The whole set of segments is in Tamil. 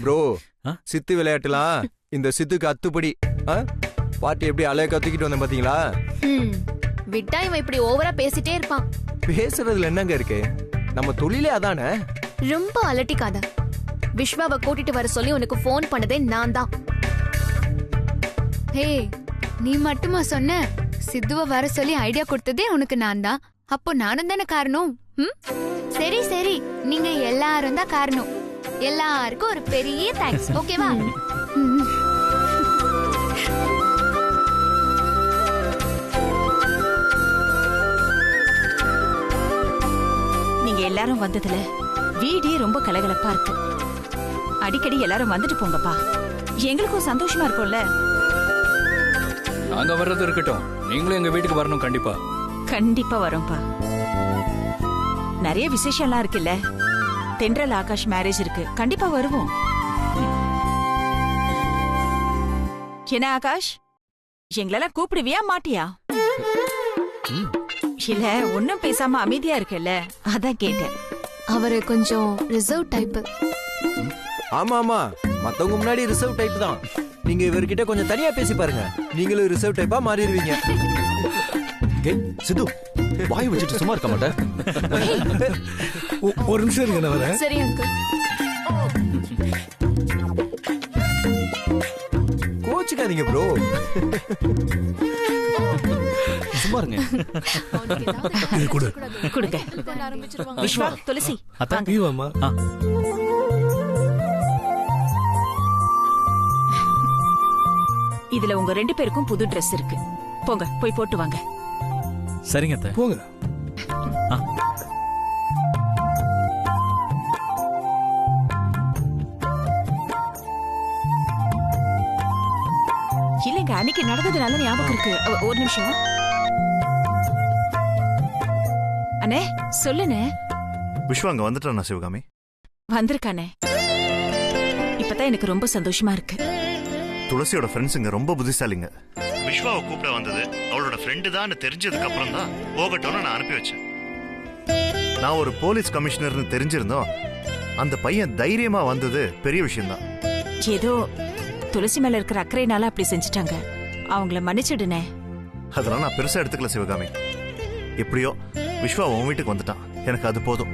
ப்ரோ சித்து விளையாட்டுலாம் இந்த சித்துக்கு அத்துப்படி. பாட்டி எப்படி அலைய கத்துக்கிட்டு வந்தேன் பாத்தீங்களா? விட்டா இவன் இப்படி ஓவரா பேசிட்டே இருப்பான். பேசுறதுல என்னங்க இருக்கு? நம்ம தொழிலே அதானே. ரொம்ப அலட்டிக்காத. விஸ்வாவை கூட்டிட்டு வர சொல்லி உனக்கு போன் பண்ணதே நான் தான். ஹே, நீ மட்டுமா சொன்ன? சித்துவ வர சொல்லி ஐடியா கொடுத்ததே உனக்கு நான் தான். அப்போ நானும் தானே காரணம். சரி சரி, நீங்க எல்லாரும் தான் காரணம். எல்லாருக்கும் ஒரு பெரிய தேங்க்ஸ். ஓகேவா? நீங்க எல்லாரும் வந்ததுல வீடே ரொம்ப கலகலப்பா இருக்கு. அடிக்கடி எல்லாரும் வந்துட்டு போங்கப்பா, எங்களுக்கும் சந்தோஷமா இருக்கும்ல. நாங்க வர்றது இருக்கட்டும், நீங்களும் எங்க வீட்டுக்கு வரணும். கண்டிப்பா கண்டிப்பா வரோம்ப்பா. நிறைய விசேஷம்லாம் இருக்குல்ல. தென்றல் ஆகாஷ் மேரேஜ் இருக்கு, கண்டிப்பா வருவோம். என்ன ஆகாஷ், எங்களெல்லாம் கூப்பிடுவியா மாட்டியா? இல்ல ஒன்னும் பேசாம அமைதியா இருக்கல, அதான் கேட்டேன். அவரு கொஞ்சம் ரிசர்வ் டைப். ஆமா ஆமா, மத்தவங்க முன்னாடி ரிசர்வ் டைப் தான். நீங்க இவர்கிட்ட கொஞ்சம் தனியா பேசி பாருங்க, நீங்களும் ரிசர்வ் டைப்பா மாறிடுவீங்க. சித்து, வாய் வச்சுட்டு சும்மா இருக்க மாட்டேன். ஒரு நிமிஷம் இருங்க, நான் வரேன். சரி அங்கிள். கோச்சுக்காதீங்க ப்ரோ. சும்மா இருங்க. கொடுங்க. விஸ்வா, துளசி, வாங்க. இதுல உங்க 2 பேருக்கும் புது Dress இருக்கு. போங்க, போய் போட்டு வாங்க. சரிங்க அத்தை. போங்க. இல்லங்க, அன்னைக்கு நடந்தது நல்ல ஞாபகம் இருக்கு. ஒரு நிமிஷம் அண்ணே, சொல்லுண்ணே. விஸ்வா அங்க வந்துட்டானா சிவகாமி? வந்திருக்கானே. இப்பதான் எனக்கு ரொம்ப சந்தோஷமா இருக்கு. துளசியோட ஃப்ரெண்ட்ஸுங்க ரொம்ப புத்திசாலிங்க. விஸ்வாவை கூப்பிட வந்தது அவளோட ஃப்ரெண்டு தான் தெரிஞ்சதுக்கு அப்புறம் தான் போகட்டும்னு நான் அனுப்பி வச்சேன். நான் ஒரு போலீஸ் கமிஷனர்னு தெரிஞ்சிருந்தோம், அந்த பையன் தைரியமா வந்தது பெரிய விஷயம்தான். ஏதோ துளசி மேல இருக்கிற அக்கறையினால அப்படி செஞ்சுட்டாங்க. அவங்கள மன்னிச்சிடுனே. அதெல்லாம் நான் பெருசா எடுத்துக்கல சிவகாமி. எப்படியோ விஸ்வா உன் வீட்டுக்கு வந்துட்டான், எனக்கு அது போதும்.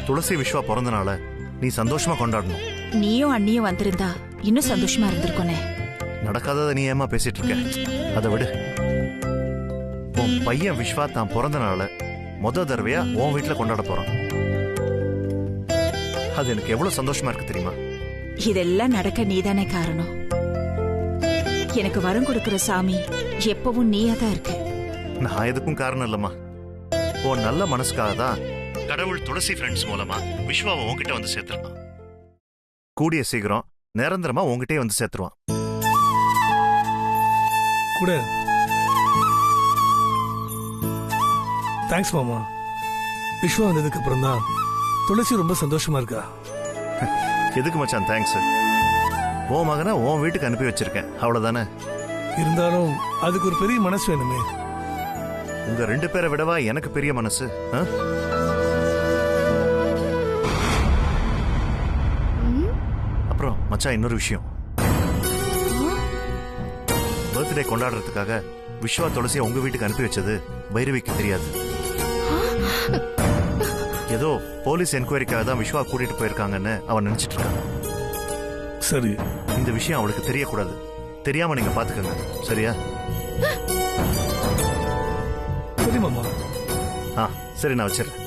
துளசி விஸ்வா பிறந்தனால நீ சந்தோஷமா கொண்டாடணும். நீயும் அண்ணியும் வந்திருந்தா இன்னும் சந்தோஷமா இருந்திருக்கோனே. நடக்காதத நீ ஏமா பேசிட்டு இருக்க? அதை விடு. உன் பையன் விஸ்வா தான் பிறந்தனால தடவையா உன் வீட்டுல கொண்டாட போறான். அது எனக்கு எவ்வளவு சந்தோஷமா இருக்கு தெரியுமா? இதெல்லாம் நடக்க நீதானே காரணம். எனக்கு வரம் கொடுக்கிற சாமி எப்பவும் நீயா தான் இருக்க. நான் எதுக்கும் காரணம் இல்லம்மா. உன் நல்ல மனசுக்காக தான் கடவுள் துளசி ஃப்ரெண்ட்ஸ் மூலமா விஸ்வாவை உன்கிட்ட வந்து சேர்த்துருக்கான். கூடிய சீக்கிரம் நிரந்தரமா உன்கிட்டே வந்து சேர்த்துருவான். கூட தேங்க்ஸ் மாமா. விஸ்வா வந்ததுக்கு அப்புறம் தான் துளசி ரொம்ப சந்தோஷமா இருக்கா. எதுக்கு மச்சான் தேங்க்ஸ்? உன் மகனை உன் வீட்டுக்கு அனுப்பி வச்சிருக்கேன், அவ்வளவுதானே. இருந்தாலும் அதுக்கு ஒரு பெரிய மனசு வேணுமே. உங்க 2 பேரை விடவா எனக்கு பெரிய மனசு? அப்புறம் மச்சான் இன்னொரு விஷயம். பர்த்டே கொண்டாடுறதுக்காக விஸ்வா துளசியை உங்க வீட்டுக்கு அனுப்பி வச்சது பைரவிக்கு தெரியாது. ஏதோ போலீஸ் என்கொயரிக்காக தான் விஸ்வா கூட்டிட்டு போயிருக்காங்கன்னு அவன் நினைச்சிட்டு இருக்கான். சரி, இந்த விஷயம் அவளுக்கு தெரியக்கூடாது. தெரியாம நீங்க பாத்துக்கங்க, சரியா? சரி மாமா. சரி, நான் வச்சிடறேன்.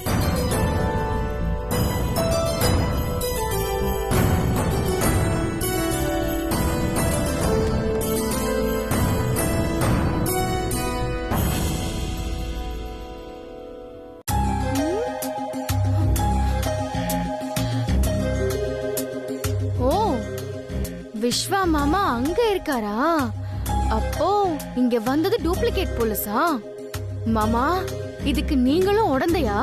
விஸ்வா மாமா அங்க இருக்காரா? அப்போ இங்க வந்தது டூப்ளிகேட் போலீஸா? மாமா, இதுக்கு நீங்களும் உடந்தையா?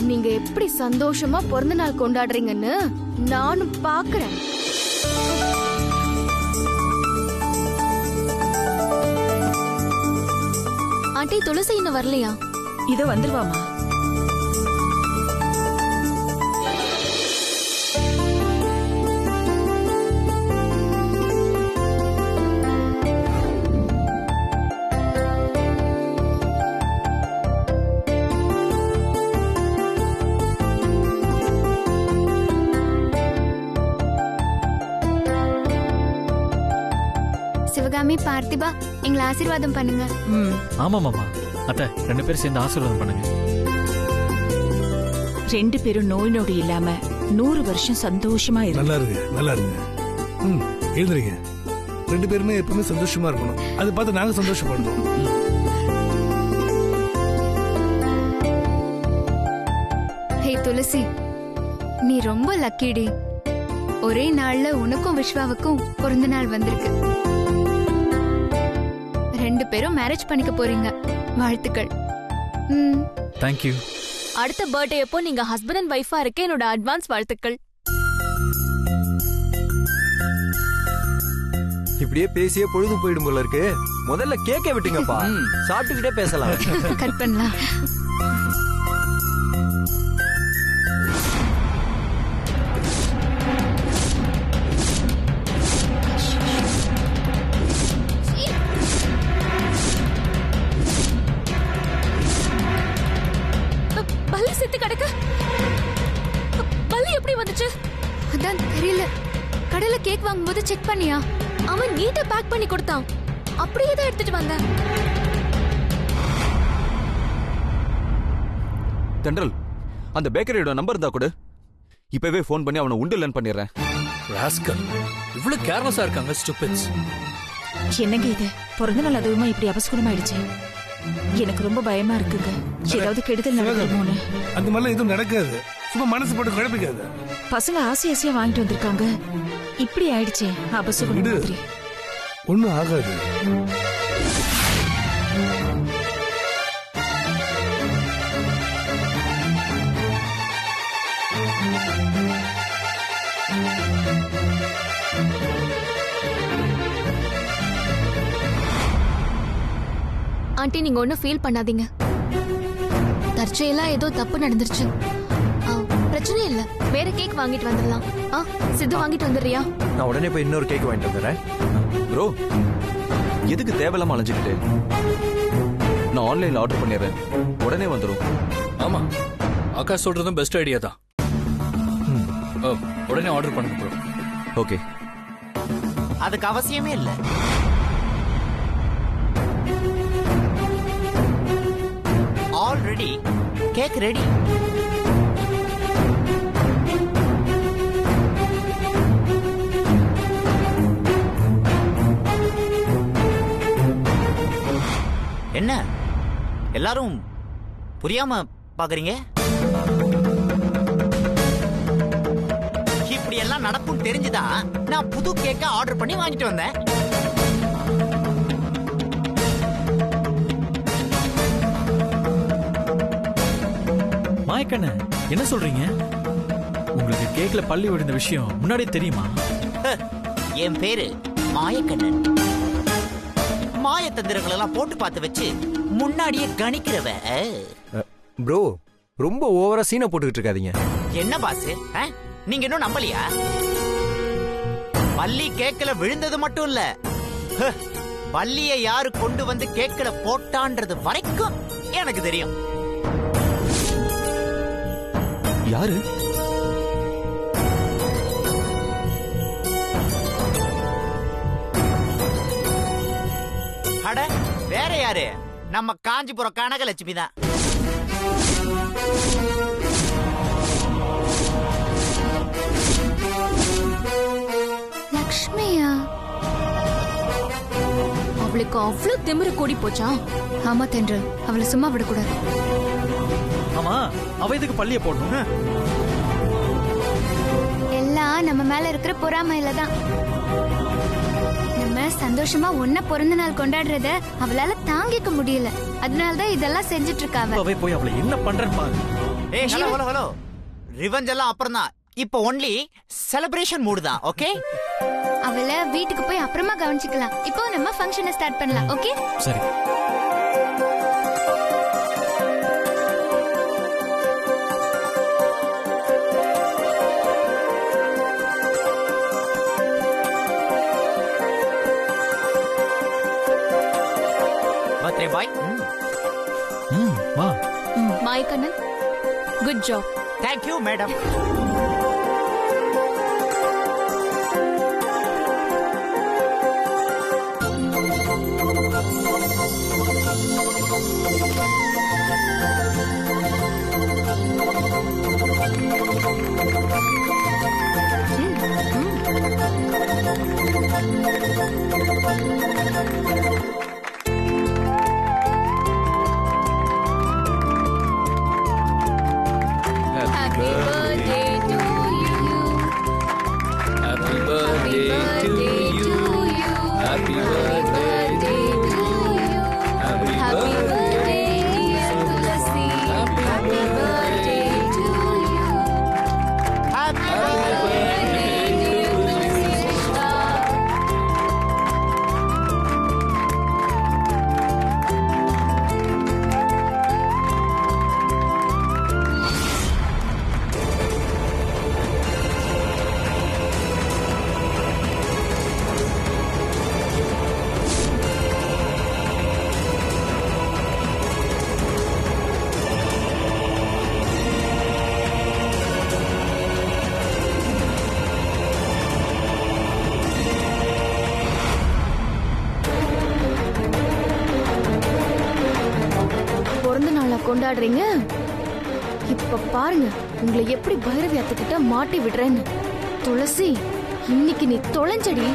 நீங்க எப்படி சந்தோஷமா பிறந்த நாள் கொண்டாடுறீங்கன்னு நானும் பாக்குறேன். ஆண்டி, துளசி இன்னும் வரலையா? இதோ வந்துருவாமா. மாமி பார்த்திபா எங்களை ஆசீர்வாதம் பண்ணுங்க. ஆமா மாமா. அத்தை 2 பேரும் சேர்ந்து ஆசீர்வாதம் பண்ணுங்க. 2 பேரும் நோய் நொடி இல்லாம 100 வருஷம் சந்தோஷமா இருக்கு. நல்லா இருங்க, நல்லா இருங்க. எழுதுறீங்க. 2 பேருமே எப்பவுமே சந்தோஷமா இருக்கணும். அதை பார்த்து நாங்க சந்தோஷப்படணும். ஹே துளசி, நீ ரொம்ப லக்கிடி. ஒரே நாள்ல உனக்கும் விஸ்வாவுக்கும் பிறந்த நாள் வந்திருக்கு. 2 பேரும் மேரேஜ் பண்ணிக்க போறீங்க. வாழ்த்துக்கள். தேங்க்யூ. அடுத்த பர்த்டே அப்போ நீங்க ஹஸ்பண்ட் அண்ட் ஒய்ஃபா இருக்க என்னோட அட்வான்ஸ் வாழ்த்துக்கள். இப்படியே பேசியே பொழுது போயிடும் போல இருக்கு. முதல்ல கேக்க விட்டுங்கப்பா, சாப்பிட்டுக்கிட்டே பேசலாம். கட் பண்ணலாம். பல்லி செத்து கிடக்கு. பல்லி எப்படி வந்துச்சு? அதான் தெரியல. கடையில கேக் வாங்கும்போது செக் பண்ணியா? அவன் நீட்டா பேக் பண்ணி கொடுத்தான். அப்படியே தான் எடுத்துட்டு வந்தேன். தென்றல், அந்த பேக்கரியோட நம்பர் இருந்தா கூட இப்பவே ஃபோன் பண்ணி அவனை உண்டு இல்லன்னு பண்ணிடுறேன். ராஸ்கல், இவ்வளவு கேர்லெஸ்ஸா இருக்காங்க ஸ்டூபிட்ஸ். என்னங்க இது? பிறந்த நாள் அதுவுமா இப்படி அபஸ்குணமாயிடுச்சு. எனக்கு ரொம்ப பயமா இருக்குங்க. ஏதாவது கெடுதல் நடக்குமோன்னு. அந்த மாதிரிலாம் எதுவும் நடக்காது. சும்மா மனசு போட்டு குழப்பிக்காத. பசங்க ஆசை ஆசையா வாங்கிட்டு வந்திருக்காங்க. இப்படி ஆயிடுச்சே அபஸ்குணம் மாதிரி. ஒண்ணும் ஆகாது. ஆண்டி, நீங்க ஒன்னும் ஃபீல் பண்ணாதீங்க. தற்செயலா ஏதோ தப்பு நடந்துருச்சு. பிரச்சனை இல்ல, வேற கேக் வாங்கிட்டு வந்துடலாம். சித்து வாங்கிட்டு வந்துடுறியா? நான் உடனே போய் இன்னொரு கேக் வாங்கிட்டு வந்துடுறேன். ப்ரோ, எதுக்கு தேவையில்லாம அலைஞ்சுக்கிட்டு? நான் ஆன்லைன்ல ஆர்டர் பண்ணிடுறேன், உடனே வந்துடும். ஆமா, ஆகாஷ் சொல்றதும் பெஸ்ட் ஐடியா தான். உடனே ஆர்டர் பண்ணுங்க ப்ரோ. ஓகே. அதுக்கு அவசியமே இல்ல. Already cake ready. என்ன எல்லாரும் புரியாம பாக்குறீங்க? இப்படி எல்லாம் நடக்கும் தெரிஞ்சுதான் நான் புது கேக்க ஆர்டர் பண்ணி வாங்கிட்டு வந்தேன். மாயக்கண்ணு, என்ன சொல்றீங்க? உங்களுக்கு கேக்ல பள்ளி விழுந்த விஷயம் முன்னாடியே தெரியுமா? என் பேரு மாயக்கண்ணன். மாயத்தந்திரங்கள் எல்லாம் போட்டு பார்த்து வச்சு முன்னாடியே கணிக்கிறவ. ப்ரோ, ரொம்ப ஓவரா சீனை போட்டுக்கிட்டு இருக்காதீங்க. என்ன பாஸ், நீங்க இன்னும் நம்பலையா? பள்ளி கேக்கல விழுந்தது மட்டும் இல்ல, பள்ளிய யாரு கொண்டு வந்து கேக்கல போட்டான்றது வரைக்கும் எனக்கு தெரியும். யாரு? அட வேற யாரு? நம்ம காஞ்சிபுரம் கனகலட்சுமி தான். லக்ஷ்மியா? அவளுக்கு அவ்வளவு திமிரு கூடி போச்சா? ஆமா தென்றல், அவளை சும்மா விடக்கூடாது. ஆமா, அவ எதுக்கு பள்ளிய போடணும்? எல்லாம் நம்ம மேல இருக்கிற பொறாமையில தான். நம்ம சந்தோஷமா ஒன்ன பிறந்த நாள் கொண்டாடுறத அவளால தாங்கிக்க முடியல. அதனாலதான் இதெல்லாம் செஞ்சுட்டு இருக்காவ. அவ போய் அவளை என்ன பண்றேன்னு பாரு. ஏய், ஹலோ ஹலோ ஹலோ, ரிவெஞ்ச் எல்லாம் அப்புறம் தான். இப்போ ஒன்லி செலிப்ரேஷன் மூட் தான். ஓகே, அவளை வீட்டுக்கு போய் அப்புறமா கவனிச்சுக்கலாம். இப்போ நம்ம ஃபங்க்ஷனை ஸ்டார்ட் பண்ணலாம். ஓகே சரி. Birthday boy. வா. Mayakkannan, good job. Thank you madam. Happy birthday to you. Happy birthday to you. Happy birthday to you. Happy birthday dear Tulasi. Happy birthday to you. Happy Birthday dear Tulasi Vishwa. பிறந்த நாளா கொண்டாடுறீங்க? இப்ப பாருங்க உங்களை எப்படி பைரவி அத்துக்கிட்ட மாட்டி விடுறேன்னு. துளசி, இன்னைக்கு நீ தொலைஞ்சடி.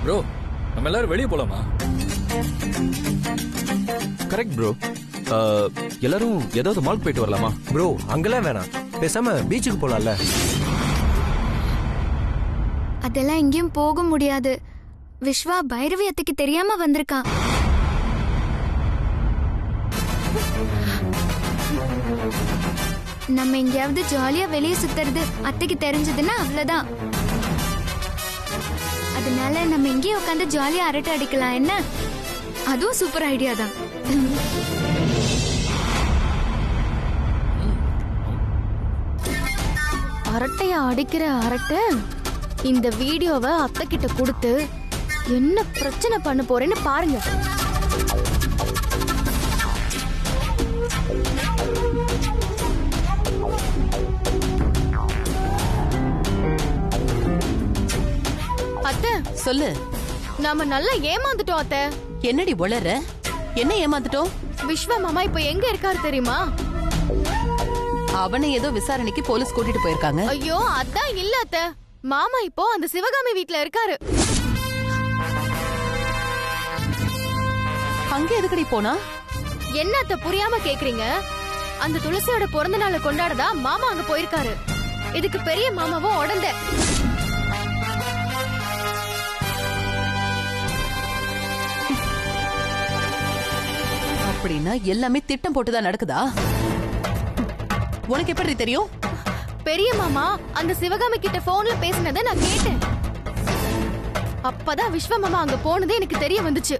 ப்ரோ, நம்ம எல்லாரும் வெளியே போலாமா? Correct bro. எல்லாரும் ஏதாவது மால் போயிட்டு வரலாமா? ப்ரோ அங்கெல்லாம் வேணாம், பேசாம பீச்சுக்கு போலாம்ல. அதெல்லாம் எங்கேயும் போக முடியாது. விஸ்வா பைரவி அத்தைக்கு தெரியாம வந்திருக்கான். நம்ம எங்கேயாவது ஜாலியா வெளியே சுத்துறது அத்தைக்கு தெரிஞ்சதுன்னா அவ்வளவுதான். அதனால நம்ம எங்கேயும் உட்காந்து ஜாலியா அரட்டை அடிக்கலாம். என்ன? அதுவும் சூப்பர் ஐடியா தான். அரட்டைய அடிக்கிற அரட்டை. இந்த வீடியோவை அத்தை கிட்ட கொடுத்து என்ன பிரச்சனை பண்ண போறேன்னு பாருங்க. அத்தை சொல்லு. நாம நல்லா ஏமாந்துட்டோம் அத்தை. என்னடி உளற? என்ன ஏமாந்துட்டோம்? விஸ்வா மாமா இப்ப எங்க இருக்காரு தெரியுமா? அவனை ஏதோ விசாரணைக்கு போலீஸ் கூட்டிட்டு போயிருக்காங்க. ஐயோ அதான் இல்ல அத்தை. மாமா இப்போ அந்த சிவகாமி வீட்ல இருக்காரு. அங்க எதுக்கடி போனா? என்ன அத்தை புரியாம கேக்குறீங்க? அந்த துளசியோட பிறந்த நாளை கொண்டாடதா மாமா அங்க போயிருக்காரு. இதுக்கு பெரிய மாமாவும் உடந்த. அப்படின்னா எல்லாமே திட்டம் போட்டுதான் நடக்குதா? உனக்கு எப்படி தெரியும்? பெரிய மாமா அந்த சிவகாமி கிட்ட போன்ல பேசினதை நான் கேட்டேன். அப்பதான் விஸ்வ மாமா அங்க போனதே எனக்கு தெரிய வந்துச்சு.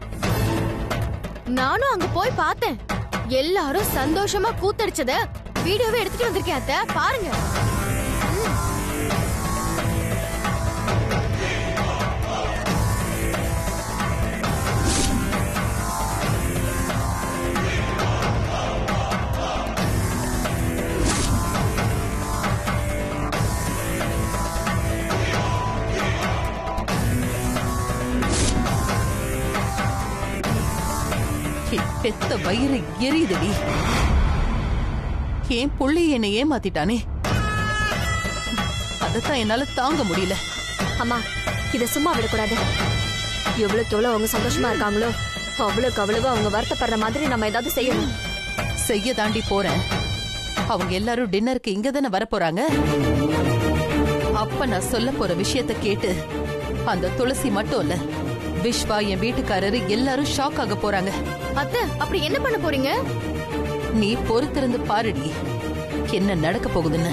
நானும் அங்க போய் பார்த்தேன். எல்லாரும் சந்தோஷமா கூத்தடிச்சத வீடியோவே எடுத்துட்டு வந்திருக்கேன் அத்தை, பாருங்க. பெத்த வயிறு எரியுதடி. ஏன் புள்ளி என்னை ஏமாத்திட்டானே, அதத்தான் என்னால தாங்க முடியல. அம்மா, இத சும்மா விடக்கூடாது. எவ்வளவுக்கு எவ்வளவு அவங்க சந்தோஷமா இருக்காங்களோ அவ்வளவுக்கு அவ்வளவு அவங்க வருத்தப்படுற மாதிரி நம்ம ஏதாவது செய்யணும். செய்ய தாண்டி போறேன். அவங்க எல்லாரும் டின்னருக்கு இங்க தானே வர போறாங்க. அப்ப நான் சொல்ல போற விஷயத்த கேட்டு அந்த துளசி மட்டும் இல்ல, விஸ்வா, என் வீட்டுக்காரரு எல்லாரும் ஷாக் ஆக போறாங்க. அத்தை, அப்படி என்ன பண்ண போறீங்க? நீ பொறுத்திருந்து பாருடி என்ன நடக்க போகுதுன்னு.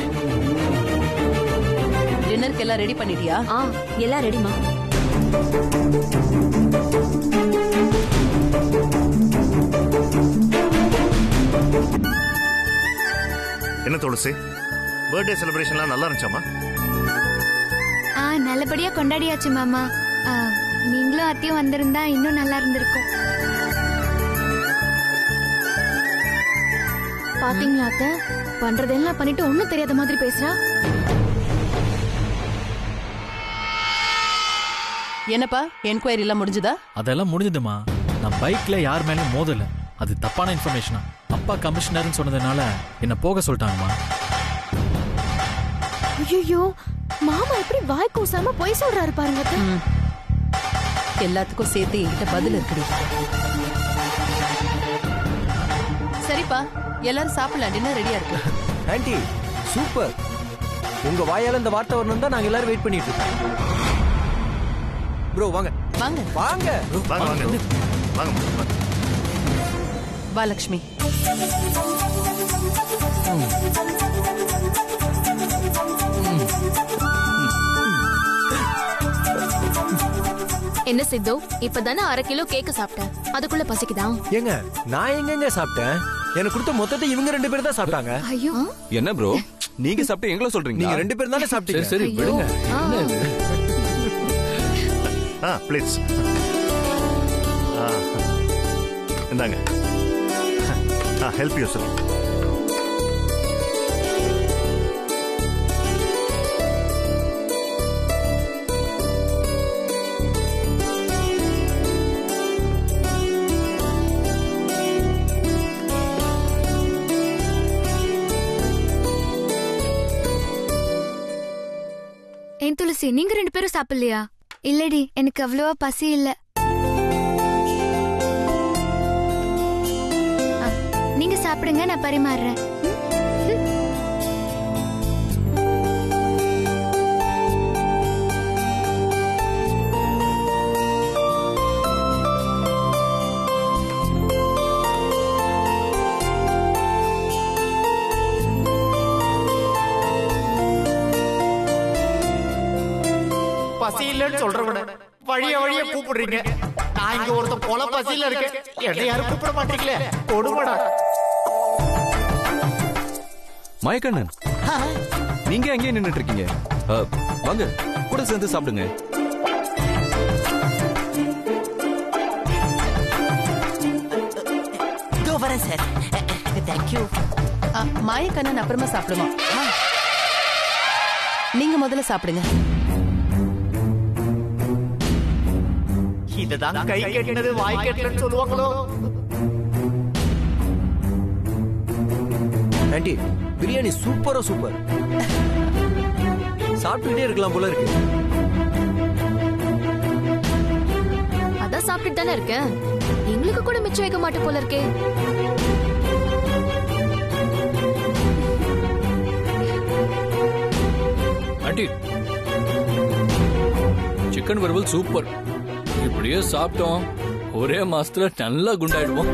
டின்னருக்கு எல்லாம் ரெடி பண்ணிட்டியா? எல்லாம் ரெடிமா. என்ன துளசி, பர்த்டே செலிப்ரேஷன்லாம் நல்லா இருந்துச்சாமா? நல்லபடியா கொண்டாடியாச்சு மாமா. நீங்களும் அத்தையும் வந்திருந்தா இன்னும் நல்லா இருந்திருக்கும். பாத்தீங்களா அத்தை, பண்றதெல்லாம் பண்ணிட்டு ஒண்ணும் தெரியாத மாதிரி பேசுறா. என்னப்பா என்கொயரி எல்லாம் முடிஞ்சதா? அதெல்லாம் முடிஞ்சதுமா. நான் பைக்ல யார் மேலயும் மோதல. அது தப்பான இன்ஃபர்மேஷனா. அப்பா கமிஷனர்னு சொன்னதுனால என்ன போக சொல்லிட்டாங்கம்மா. ஐயோ, மாமா எப்படி வாய் கூசாம பொய் சொல்றாரு பாருங்க அத்தை. எல்லாத்துக்கும் சேர்த்து என்கிட்ட பதில் இருக்குடி. சரிப்பா, எல்லாரும் சாப்பிடலாம். டின்னர் ரெடியா இருக்கு. Anti super. உங்க வாயால இந்த வார்த்தை வரணும் தான் நாங்க எல்லாரும் வெயிட் பண்ணிட்டு இருக்கோம். ப்ரோ வாங்க வாங்க வாங்க வாங்க வாங்க வாங்க. வா லக்ஷ்மி. என்ன சித்து, இப்பதானே 1/2 கிலோ கேக் சாப்பிட்டேன். அதுக்குள்ள பசிக்குதா? ஏங்க நான் எங்கங்க சாப்பிட்டேன்? எனக்கு கொடுத்த மொத்தத்தை இவங்க 2 பேரும் தான் சாப்பிட்டாங்க. ஐயோ, என்ன ப்ரோ நீங்க சாப்பிட்டு எங்களை சொல்றீங்க? நீங்க 2 பேரும் தானே சாப்பிட்டீங்க. சரி விடுங்க. என்ன இது? ப்ளீஸ் இந்தாங்க. Help you sir. ஏன் துளசி, நீங்க 2 பேரும் சாப்பிடலையா? இல்லடி, எனக்கு அவ்வளவா பசி இல்ல. நீங்க சாப்பிடுங்க, நான் பரிமாறுறேன். பசி இல்லன்னு சொல்றவன வழிய கூப்பிடுறீங்க. நான் இங்க ஒருத்த கொலை பசியில இருக்கேன். என்ன யாரும் கூப்பிட மாட்டீங்களே, கொடுமடா. மயக்கண்ணன், நீங்க அங்கேயே நின்னுட்டு இருக்கீங்க. வாங்க கூட சேர்ந்து சாப்பிடுங்க. வரேன் சார். தேங்க்யூ. மாயக்கண்ணன் அப்புறமா சாப்பிடுவான். நீங்க முதல்ல சாப்பிடுங்க. இதுதான் கை கட்டினது வாய் கட்டலன்னு சொல்லுவாங்களோ. ஆன்ட்டி பிரியாணி சூப்பரா சூப்பர். சாப்பிட்டுட்டே இருக்கலாம் போல இருக்கு. அதான் சாப்பிட்டுட்டு தானே இருக்கேன். எங்களுக்கு கூட மிச்சம் வைக்க மாட்டே போல இருக்கே. ஆண்டி, சிக்கன் வறுவல் சூப்பர். இப்படியே சாப்பிட்டோம் ஒரே மாசத்துல நல்லா குண்டாயிடுவோம்.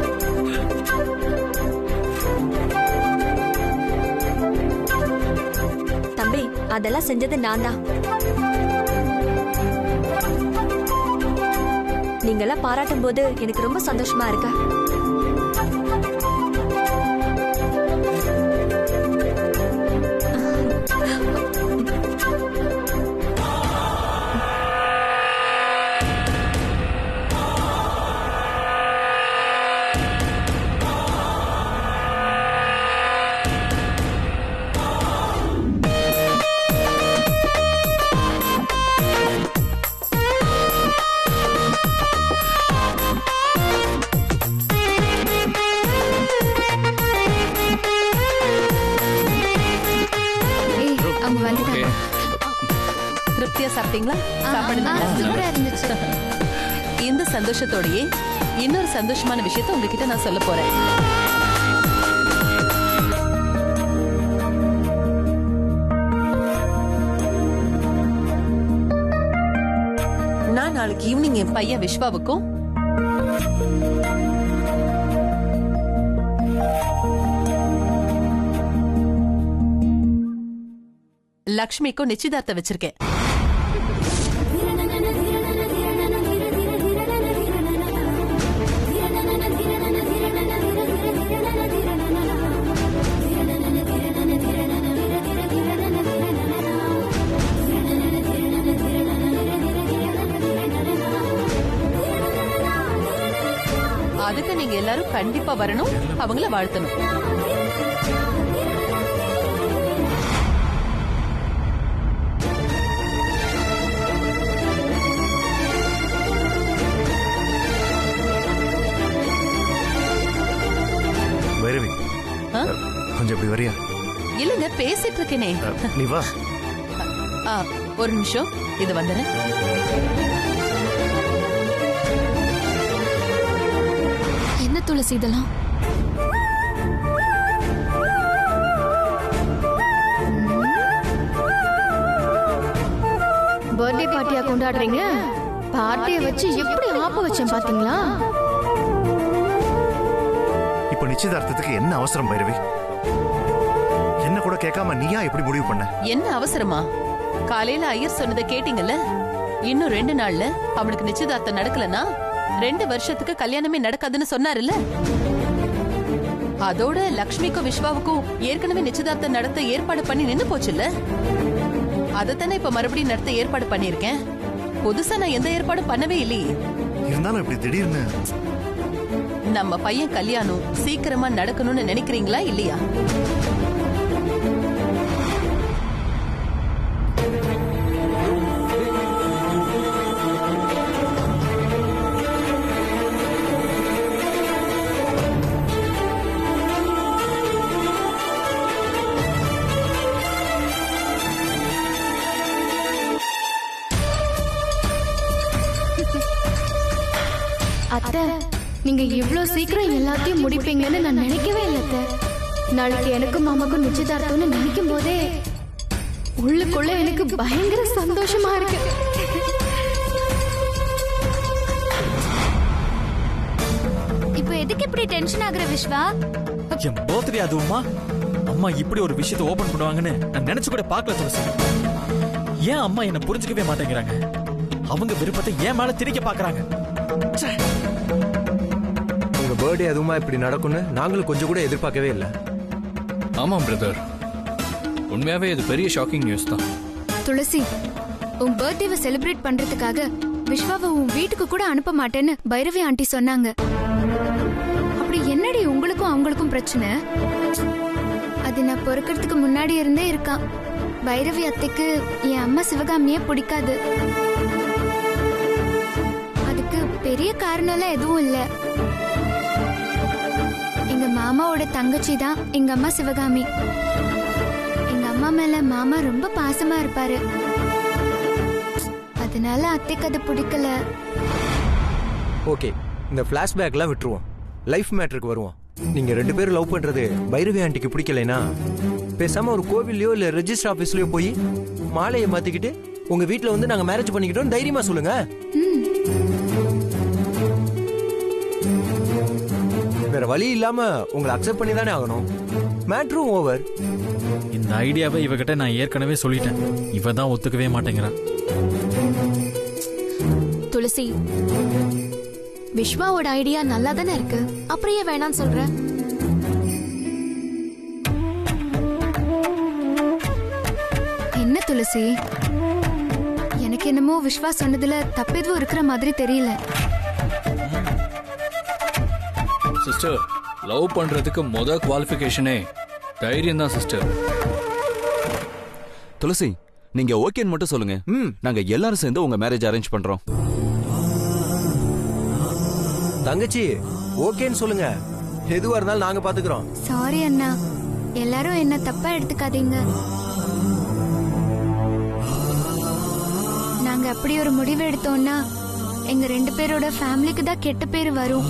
தம்பி, அதெல்லாம் செஞ்சது நான் தான். நீங்கெல்லாம் பாராட்டும் போது எனக்கு ரொம்ப சந்தோஷமா இருக்கு. திருப்தியா சாப்பிட்டீங்களா? சாப்பாடு சூப்பரா இருந்துச்சு. இந்த சந்தோஷத்தோடயே இன்னொரு சந்தோஷமான விஷயத்த உங்ககிட்ட நான் சொல்ல போறேன். நான் நாளைக்கு ஈவினிங் என் பையன் விஸ்வாவுக்கும் லக்ஷ்மிக்கும் நிச்சயதார்த்தம் வச்சிருக்கேன். அதுக்கு நீங்க எல்லாரும் கண்டிப்பா வரணும், அவங்கள வாழ்த்தணும். வைரவி, கொஞ்சம் இப்படி வரியா? இல்லங்க, பேசிட்டு இருக்கேனே. நீ வா. ஒரு நிமிஷம், இது வந்துடுறேன். என்ன துளசி இதெல்லாம்? பர்த்டே பார்ட்டியா கொண்டாடுறீங்க? பார்ட்டியை வச்சு எப்படி ஆப்ப வச்சேன் பாத்தீங்களா? இப்ப நிச்சயதார்த்தத்துக்கு என்ன அவசரம் பைரவி? என்ன கூட கேட்காம நீயா எப்படி முடிவு பண்ண? என்ன அவசரமா? காலையில ஐயர் சொன்னதை கேட்டீங்கல்ல? இன்னும் 2 நாள்ல அவனுக்கு நிச்சயதார்த்தம் நடக்கலனா 2 வருஷத்துக்கு கல்யாணமே நடக்காதுன்னு சொன்னாருல்ல. அதோட லக்ஷ்மிக்கும் விஸ்வாவுக்கும் ஏற்கனவே நிச்சயதார்த்தம் நடத்த ஏற்பாடு பண்ணி நின்னு போச்சுல்ல. அதத்தானே இப்ப மறுபடியும் நடத்த ஏற்பாடு பண்ணிருக்கேன். புதுசா நான் எந்த ஏற்பாடும் பண்ணவே இல்லையே. இருந்தாலும் இப்படி திடீர்னு நம்ம பையன் கல்யாணம் சீக்கிரமா நடக்கணும்னு நினைக்கிறீங்களா இல்லையா? அத்தை, நீங்க இவ்வளவு சீக்கிரம் எல்லாத்தையும் முடிப்பீங்கன்னு நான் நினைக்கவே இல்லை அத்தை. நாளைக்கு எனக்கும் மாமாக்கும் நிச்சயதார்த்தம்னு நினைக்கும் போதே உள்ளுக்குள்ள எனக்கு பயங்கர சந்தோஷமா இருக்கு. இப்போ எதுக்கு இப்படி டென்ஷன் ஆகுற விஸ்வா? என் பர்த்டே அதுவுமா அம்மா இப்படி ஒரு விஷயத்தை ஓபன் பண்ணுவாங்கன்னு நான் நினைச்சு கூட பார்க்கல துளசி. ஏன் அம்மா என்ன புரிஞ்சுக்கவே மாட்டேங்கிறாங்க? அவங்க விருப்பத்தை ஏன் மேல திணிக்க பாக்குறாங்க. உங்க பர்த்டே அதுவுமா இப்படி நடக்கும்னு நாங்களும் கொஞ்சம் கூட எதிர்பார்க்கவே இல்லை. ஆமா பிரதர், உண்மையாவே இது பெரிய ஷாக்கிங் நியூஸ் தான். துளசி, உன் பர்த்டேவை செலிப்ரேட் பண்றதுக்காக விஸ்வாவை உன் வீட்டுக்கு கூட அனுப்ப மாட்டேன்னு பைரவி ஆண்டி சொன்னாங்க. அப்படி என்னடி உங்களுக்கும் அவங்களுக்கும் பிரச்சனை? அது நான் பொறுக்கிறதுக்கு முன்னாடி இருந்தே இருக்கான். பைரவி அத்தைக்கு என் அம்மா சிவகாமியே பிடிக்காது. அதுக்கு பெரிய காரணம்லாம் எதுவும் இல்ல. எங்க மாமாவோட தங்கச்சி தான் எங்க அம்மா சிவகாமி. எங்க அம்மா மேல மாமா ரொம்ப பாசமா இருப்பாரு. அதனால அத்தைக்கு அது பிடிக்கல. ஓகே, இந்த பிளாஷ்பேக்லாம் விட்டுருவோம். லைஃப் மேட்டருக்கு வருவோம். நீங்க 2 பேரும் லவ் பண்றது பைரவி ஆண்டிக்கு பிடிக்கலைனா பேசாம ஒரு கோவில்லையோ இல்ல ரெஜிஸ்டர் ஆபீஸ்லயோ போய் மாலையை மாத்திக்கிட்டு உங்க வீட்டுல வந்து நாங்க மேரேஜ் பண்ணிக்கிட்டோம் தைரியமா சொல்லுங்க. வேற வழி இல்லாம உங்களை அக்செப்ட் பண்ணி தானே ஆகணும். மேட்ரும் ஓவர். இந்த ஐடியாவை இவகிட்ட நான் ஏற்கனவே சொல்லிட்டேன். இவ தான் ஒத்துக்கவே மாட்டேங்கிறான். துளசி, விஸ்வாவோட ஐடியா நல்லா தானே இருக்கு, அப்புறம் ஏன் வேணாம்னு சொல்ற? என்ன துளசி, எனக்கு என்னமோ விஸ்வா சொன்னதுல தப்பு எதுவும் இருக்கிற மாதிரி தெரியல. சிஸ்டர், லவ் பண்றதுக்கு முத குவாலிஃபிகேஷனே தைரியம் தான் சிஸ்டர். துளசி, நீங்க ஓகேன்னு மட்டும் சொல்லுங்க. நாங்க எல்லாரும் சேர்ந்து உங்க மேரேஜ் அரேஞ்ச் பண்றோம். தங்கச்சி ஓகேன்னு சொல்லுங்க. எதுவா இருந்தாலும் நாங்க பாத்துக்கிறோம். சாரி அண்ணா, எல்லாரும் என்ன தப்பா எடுத்துக்காதீங்க. நாங்க அப்படி ஒரு முடிவு எடுத்தோம்னா எங்க 2 பேரோட ஃபேமிலிக்கு தான் கெட்ட பேர் வரும்.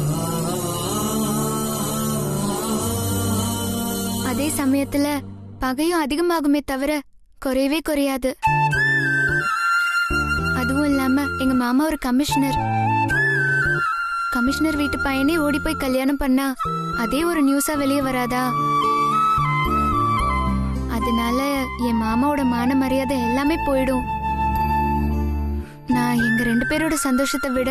அதே சமயத்துல பகையும் அதிகமாகுமே தவிர குறையவே குறையாது. அதுவும் இல்லாம எங்க மாமா ஒரு கமிஷனர். கமிஷனர் வீட்டு பையனே ஓடி போய் கல்யாணம் பண்ணா அதே ஒரு நியூஸா வெளியே வராதா? அதனால என் மாமாவோட மான மரியாதை எல்லாமே போயிடும். நான் எங்க 2 பேரோட சந்தோஷத்தை விட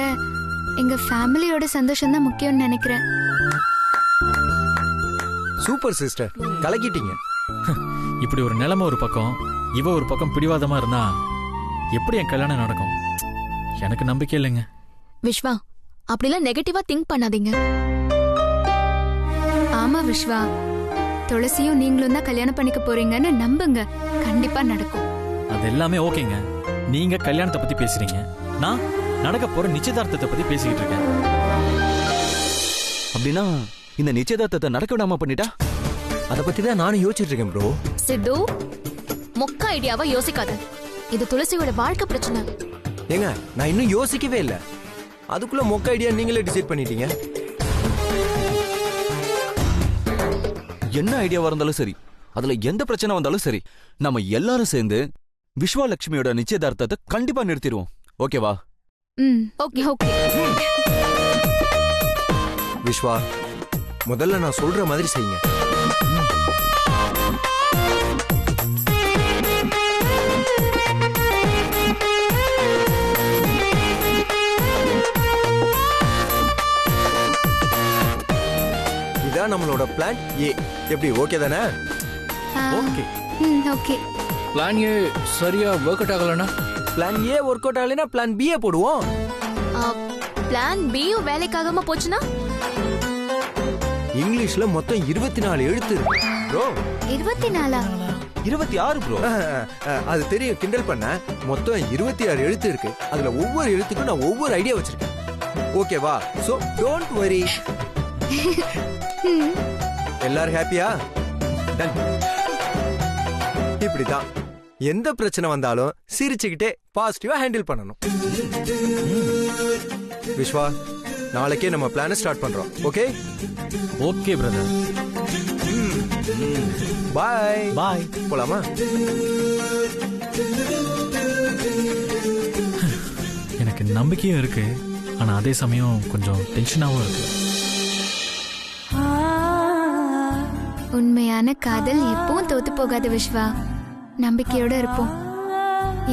எங்க ஃபேமிலியோட சந்தோஷம் தான் முக்கியம்னு நினைக்கிறேன். சூப்பர் சிஸ்டர், கலக்கிட்டீங்க. இப்படி ஒரு நிலைமை ஒரு பக்கம், இவ ஒரு பக்கம் பிடிவாதமா இருந்தா எப்படி என் கல்யாணம் நடக்கும்? எனக்கு நம்பிக்கை இல்லைங்க. விஸ்வா, அப்படிலாம் நெகட்டிவா திங்க் பண்ணாதீங்க. ஆமா விஸ்வா, துளசியும் நீங்களும் தான் கல்யாணம் பண்ணிக்க போறீங்கன்னு நம்புங்க, கண்டிப்பா நடக்கும். அது எல்லாமே ஓகேங்க. நீங்க கல்யாணத்தை பத்தி பேசுறீங்க, நான் நடக்க போற நிச்சயதார்த்தத்தை பத்தி பேசிக்கிட்டு இருக்கேன். அப்படின்னா இந்த நிச்சயதார்த்தத்தை நடக்க விடாம பண்ணிட்டா? அத பத்தி தான் நானும் யோசிச்சுட்டு இருக்கேன் ப்ரோ. சித்து, மொக்க ஐடியாவா யோசிக்காத. இது துளசியோட வாழ்க்கை பிரச்சனை. ஏங்க, நான் இன்னும் யோசிக்கவே இல்ல. அதுக்குள்ள மொக்க ஐடியா நீங்களே டிசைட் பண்ணிட்டீங்க. என்ன ஐடியாவா இருந்தாலும் சரி, அதுல எந்த பிரச்சனை வந்தாலும் சரி, நம்ம எல்லாரும் சேர்ந்து விஸ்வா லட்சுமியோட நிச்சயதார்த்தத்தை கண்டிப்பா நிறுத்திடுவோம். ஓகேவா? Okay okay. விஸ்வா, முதல்ல நான் சொல்ற மாதிரி செய்யுங்க. இதான் நம்மளோட பிளான் ஏ. எப்படி, ஓகே தானே? Okay okay. பிளான் ஏ சரியா ஒர்க் அவுட் ஆகலனா? பிளான் ஏ ஒர்க் அவுட் ஆகலைன்னா பிளான் பி போடுவோம். பிளான் பியும் வேலைக்காகாம போச்சுன்னா? இங்கிலீஷ்ல மொத்தம் 24 எழுத்து இருக்கு ப்ரோ. 24? 26 ப்ரோ. அது தெரியும், கிண்டல் பண்ண. மொத்தம் 26 எழுத்து இருக்கு. அதுல ஒவ்வொரு எழுத்துக்கும் நான் ஒவ்வொரு ஐடியா வச்சிருக்கேன். ஓகேவா? So don't worry. எல்லாரும் ஹாப்பியா? டன். இப்படிதான் எந்த பிரச்சனை வந்தாலும் சிரிச்சுக்கிட்டே பாசிட்டிவா ஹேண்டில் பண்ணணும். விஸ்வா, நாளைக்கே நம்ம பிளான ஸ்டார்ட் பண்றோம். Okay? Okay brother. Bye bye. போலாமா? எனக்கு நம்பிக்கையும் இருக்கு, ஆனா அதே சமயம் கொஞ்சம் டென்ஷனாவும் இருக்கு. உண்மையான காதல் எப்பவும் தோத்து போகாது விஸ்வா. நம்பிக்கையோட இருப்போம்.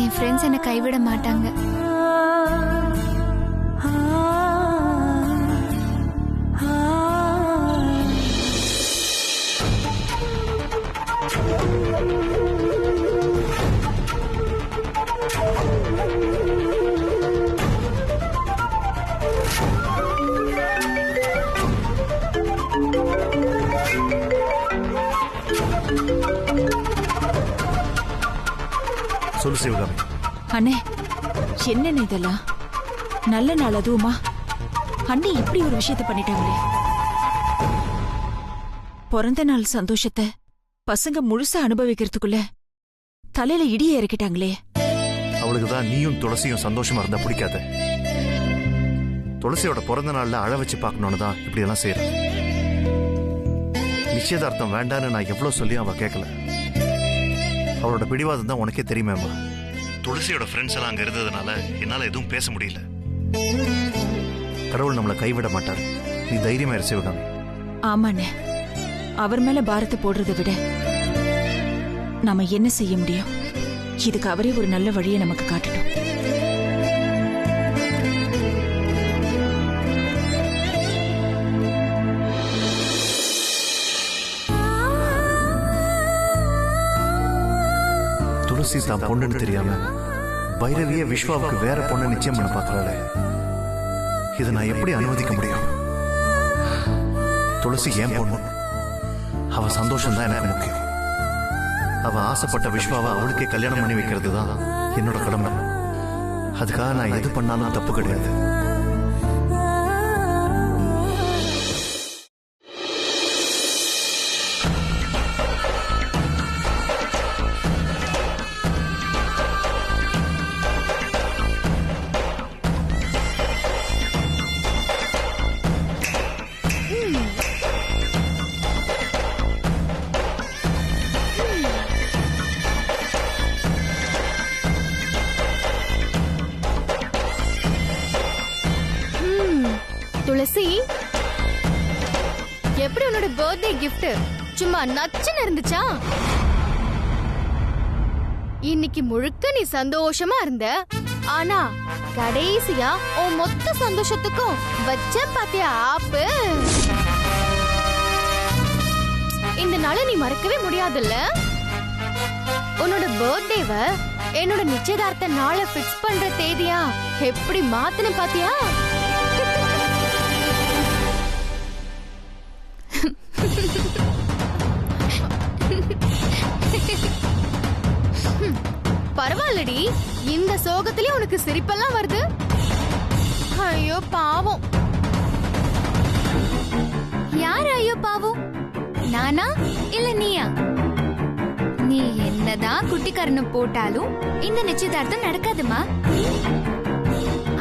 என் ஃப்ரெண்ட்ஸ் என்னை கைவிட மாட்டாங்க. சொல்லு சிவகாமி. அண்ணே, என்னன்னு இதெல்லாம்? நல்ல நாள் அதுவுமா? அண்ணே இப்படி ஒரு விஷயத்த பண்ணிட்டாங்களே. பிறந்த நாள் சந்தோஷத்தை பசங்க முழுசா அனுபவிக்கிறதுக்குள்ள தலையில இடிய இறக்கிட்டாங்களே. அவளுக்கு தான் நீயும் துளசியும் சந்தோஷமா இருந்தா பிடிக்காது. துளசியோட பிறந்த நாள்ல அழ வச்சு பார்க்கணும்னு தான் இப்படி எல்லாம் செய்யறேன். நிச்சயதார்த்தம் வேண்டான்னு நான் எவ்வளவு சொல்லியும் அவ கேட்கல. அவளோட பிடிவாதம் தான் உனக்கே தெரியுமேம்மா. துளசியோட ஃப்ரெண்ட்ஸ் எல்லாம் அங்க இருந்ததுனால என்னால எதுவும் பேச முடியல. கடவுள் நம்மளை கைவிட மாட்டார். நீ தைரியமா இரு சிவகாமி. ஆமாண்ணே, அவர் மேல பாரத்தை போடுறதை விட நாம என்ன செய்ய முடியும்? இதுக்கு அவரே ஒரு நல்ல வழியை நமக்கு காட்டட்டும். துளசி தான் பொண்ணுன்னு தெரியாம பைரவிய விஸ்வாவுக்கு வேற பொண்ணை நிச்சயம் பண்ண பாக்குறாளே. இதை நான் எப்படி அனுமதிக்க முடியும்? துளசி ஏன் பொண்ணு? அவ சந்தோஷம் தான் எனக்கு முக்கியம். அவ ஆசைப்பட்ட விஸ்வாவை அவளுக்கே கல்யாணம் பண்ணி வைக்கிறது தான் என்னோட கடமை. அதுக்காக நான் எது பண்ணாலும் தப்பு கிடையாது. துளசி, எப்படி உன்னோட பர்த்டே கிஃப்ட் சும்மா நச்சுன்னு இருந்துச்சா? இன்னைக்கு முழுக்க நீ சந்தோஷமா இருந்த, ஆனா கடைசியா உன் மொத்த சந்தோஷத்துக்கும் வச்ச பாத்தியா ஆப்பு. இந்த நாளை நீ மறக்கவே முடியாதுல்ல. உன்னோட பர்த்டேவ என்னோட நிச்சயதார்த்த நாளை ஃபிக்ஸ் பண்ற தேதியா எப்படி மாத்துன பாத்தியா? பரவாயில்லடி, இந்த சோகத்திலே உனக்கு சிரிப்பெல்லாம் வருது. ஐயோ பாவம். யார் ஐயோ பாவம்? நானா இல்ல நீயா? நீ என்னதான் குட்டிக்கரணம் போட்டாலும் இந்த நிச்சயதார்த்தம் நடக்காதுமா.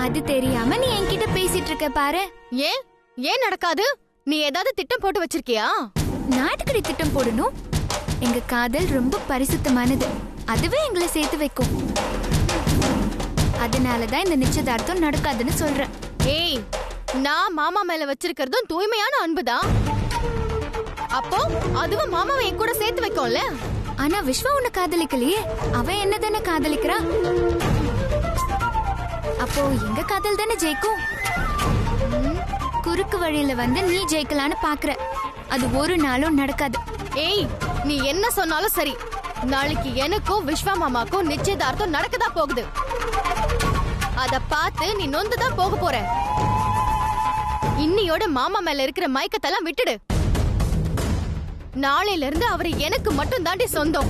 அது தெரியாம நீ என்கிட்ட பேசிட்டு இருக்க பாரு. ஏன் நடக்காது? நீ ஏதாவது திட்டம் போட்டு வச்சிருக்கியா? நாட்டுக்கடி திட்டம் போடணும். எங்க காதல் ரொம்ப பரிசுத்தமானது, அதுவே எங்களை சேர்த்து வைக்கும். அதனாலதான் இந்த நிச்சயதார்த்தம் நடக்காதுன்னு சொல்றேன். ஏய், நான் மாமா மேல வச்சிருக்கிறதும் தூய்மையான அன்புதான். அப்போ அதுவும் மாமாவை என் கூட சேர்த்து வைக்கும்ல. ஆனா விஸ்வா உன்னை காதலிக்கலையே, அவன் என்ன தானே காதலிக்கிறா. அப்போ எங்க காதல் தானே ஜெயிக்கும். குறுக்கு வழியில வந்து நீ ஜெயிக்கலான்னு பாக்குற, அது ஒரு நாளும் நடக்காது. ஏய், நீ என்ன சொன்னாலும் சரி, நாளைக்கு எனக்கும் விஸ்வா மாமாக்கும் நிச்சயதார்த்தம் நடக்கதான் போகுது. அத பார்த்து நீ நொந்துதான் போக போற. இன்னியோட மாமா மேல இருக்கிற மயக்கத்தெல்லாம் விட்டுடு. நாளையில இருந்து அவரை எனக்கு மட்டும் தாண்டி சொந்தம்.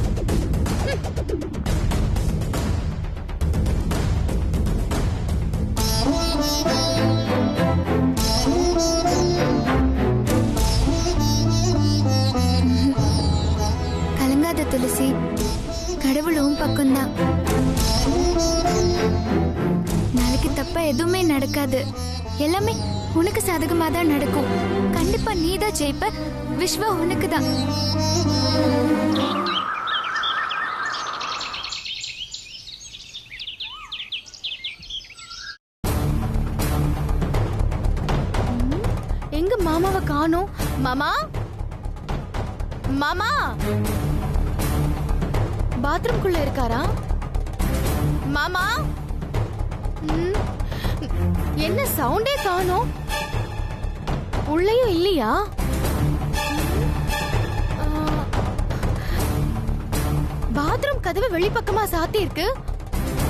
கலங்காத துளசி, கடவுளும் பக்கம்தான். நாளைக்கு தப்பா எதுவுமே நடக்காது, எல்லாமே உனக்கு சாதகமா தான் நடக்கும். கண்டிப்பா நீ தான் ஜெயிப்ப, விஸ்வா உனக்கு தான். எங்க மாமாவை காணோம்? மாமா, மாமா பாத்ரூம்குள்ள இருக்காரா? மாமா, என்ன சவுண்டே காணோம்? உள்ளேயும் இல்லையா? பாத்ரூம் கதவு வெளிப்பக்கமா சாத்தி இருக்கு.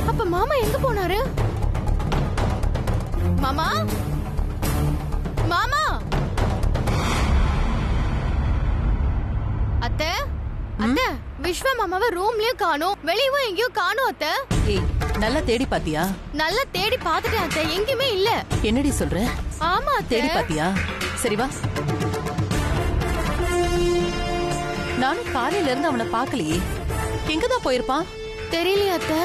அப்ப மாமா எங்க போனாரு? மாமா, மாமா, அத்தை, அத்தை, விஸ்வா மாமாவை ரூம்லயும் காணோம், வெளியவும் எங்கேயும் காணோம் அத்தை. ஏய், நல்லா தேடி பாத்தியா? நல்லா தேடி பாத்துட்டேன் அத்தை, எங்கேயுமே இல்ல. என்னடி சொல்ற? ஆமா அத்தை. தேடி பாத்தியா? சரி வா. நானும் காலையில இருந்து அவனை பார்க்கலையே, எங்கதான் போயிருப்பான்? தெரியலையா அத்தை.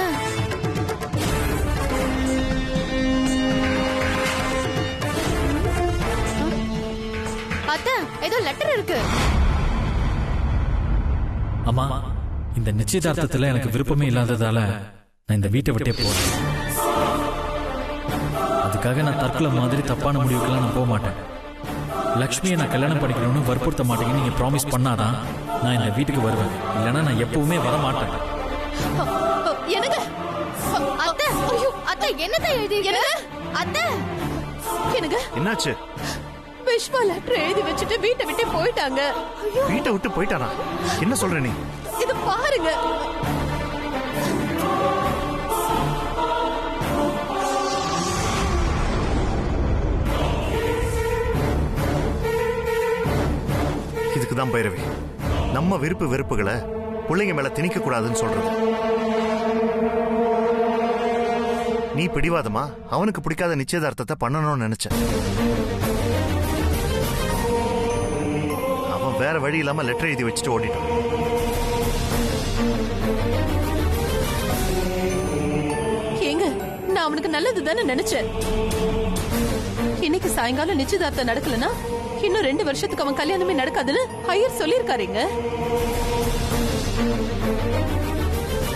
அத்தை, ஏதோ லெட்டர் இருக்கு. அம்மா, இந்த நிச்சயதார்த்தத்துல எனக்கு விருப்பமே இல்லாததால நான் இந்த வீட்டை விட்டே போறேன். அதுக்காக நான் தற்கொலை மாதிரி தப்பான முடிவுக்கெல்லாம் நான் போக மாட்டேன். லக்ஷ்மியை நான் கல்யாணம் பண்ணிக்கணும்னு வற்புறுத்த மாட்டேங்கன்னு நீங்க ப்ராமிஸ் பண்ணாதான் நான் இந்த வீட்டுக்கு வருவேன். இல்லைன்னா நான் எப்பவுமே வர மாட்டேன். எனக்கு அத்தை, ஐயோ அத்தை, என்னத்தை எழுதிருக்க? அத்தை, எனக்கு என்னாச்சு? விஸ்வா லெட்டர் எழுதி வச்சுட்டு வீட்டை விட்டு போயிட்டாங்க. வீட்டை விட்டு போயிட்டானா? என்ன சொல்ற நீ? இது பாருங்க. இதுக்குதான் பைரவி நம்ம விருப்பு வெறுப்புகளை பிள்ளைங்க மேல திணிக்க கூடாதுன்னு சொல்றது. நீ பிடிவாதமா அவனுக்கு பிடிக்காத நிச்சயதார்த்தத்தை பண்ணணும்னு நினைச்ச. அவன் வேற வழி இல்லாம லெட்டர் எழுதி வச்சுட்டு ஓடிட்டான். ஏங்க, நான் அவனுக்கு நல்லது தானே நினைச்சேன். இன்னைக்கு சாயங்காலம் நிச்சயதார்த்தம் நடக்கலனா இன்னும் 2 வருஷத்துக்கு அவன் கல்யாணமே நடக்காதுன்னு ஐயர் சொல்லிருக்காருங்க.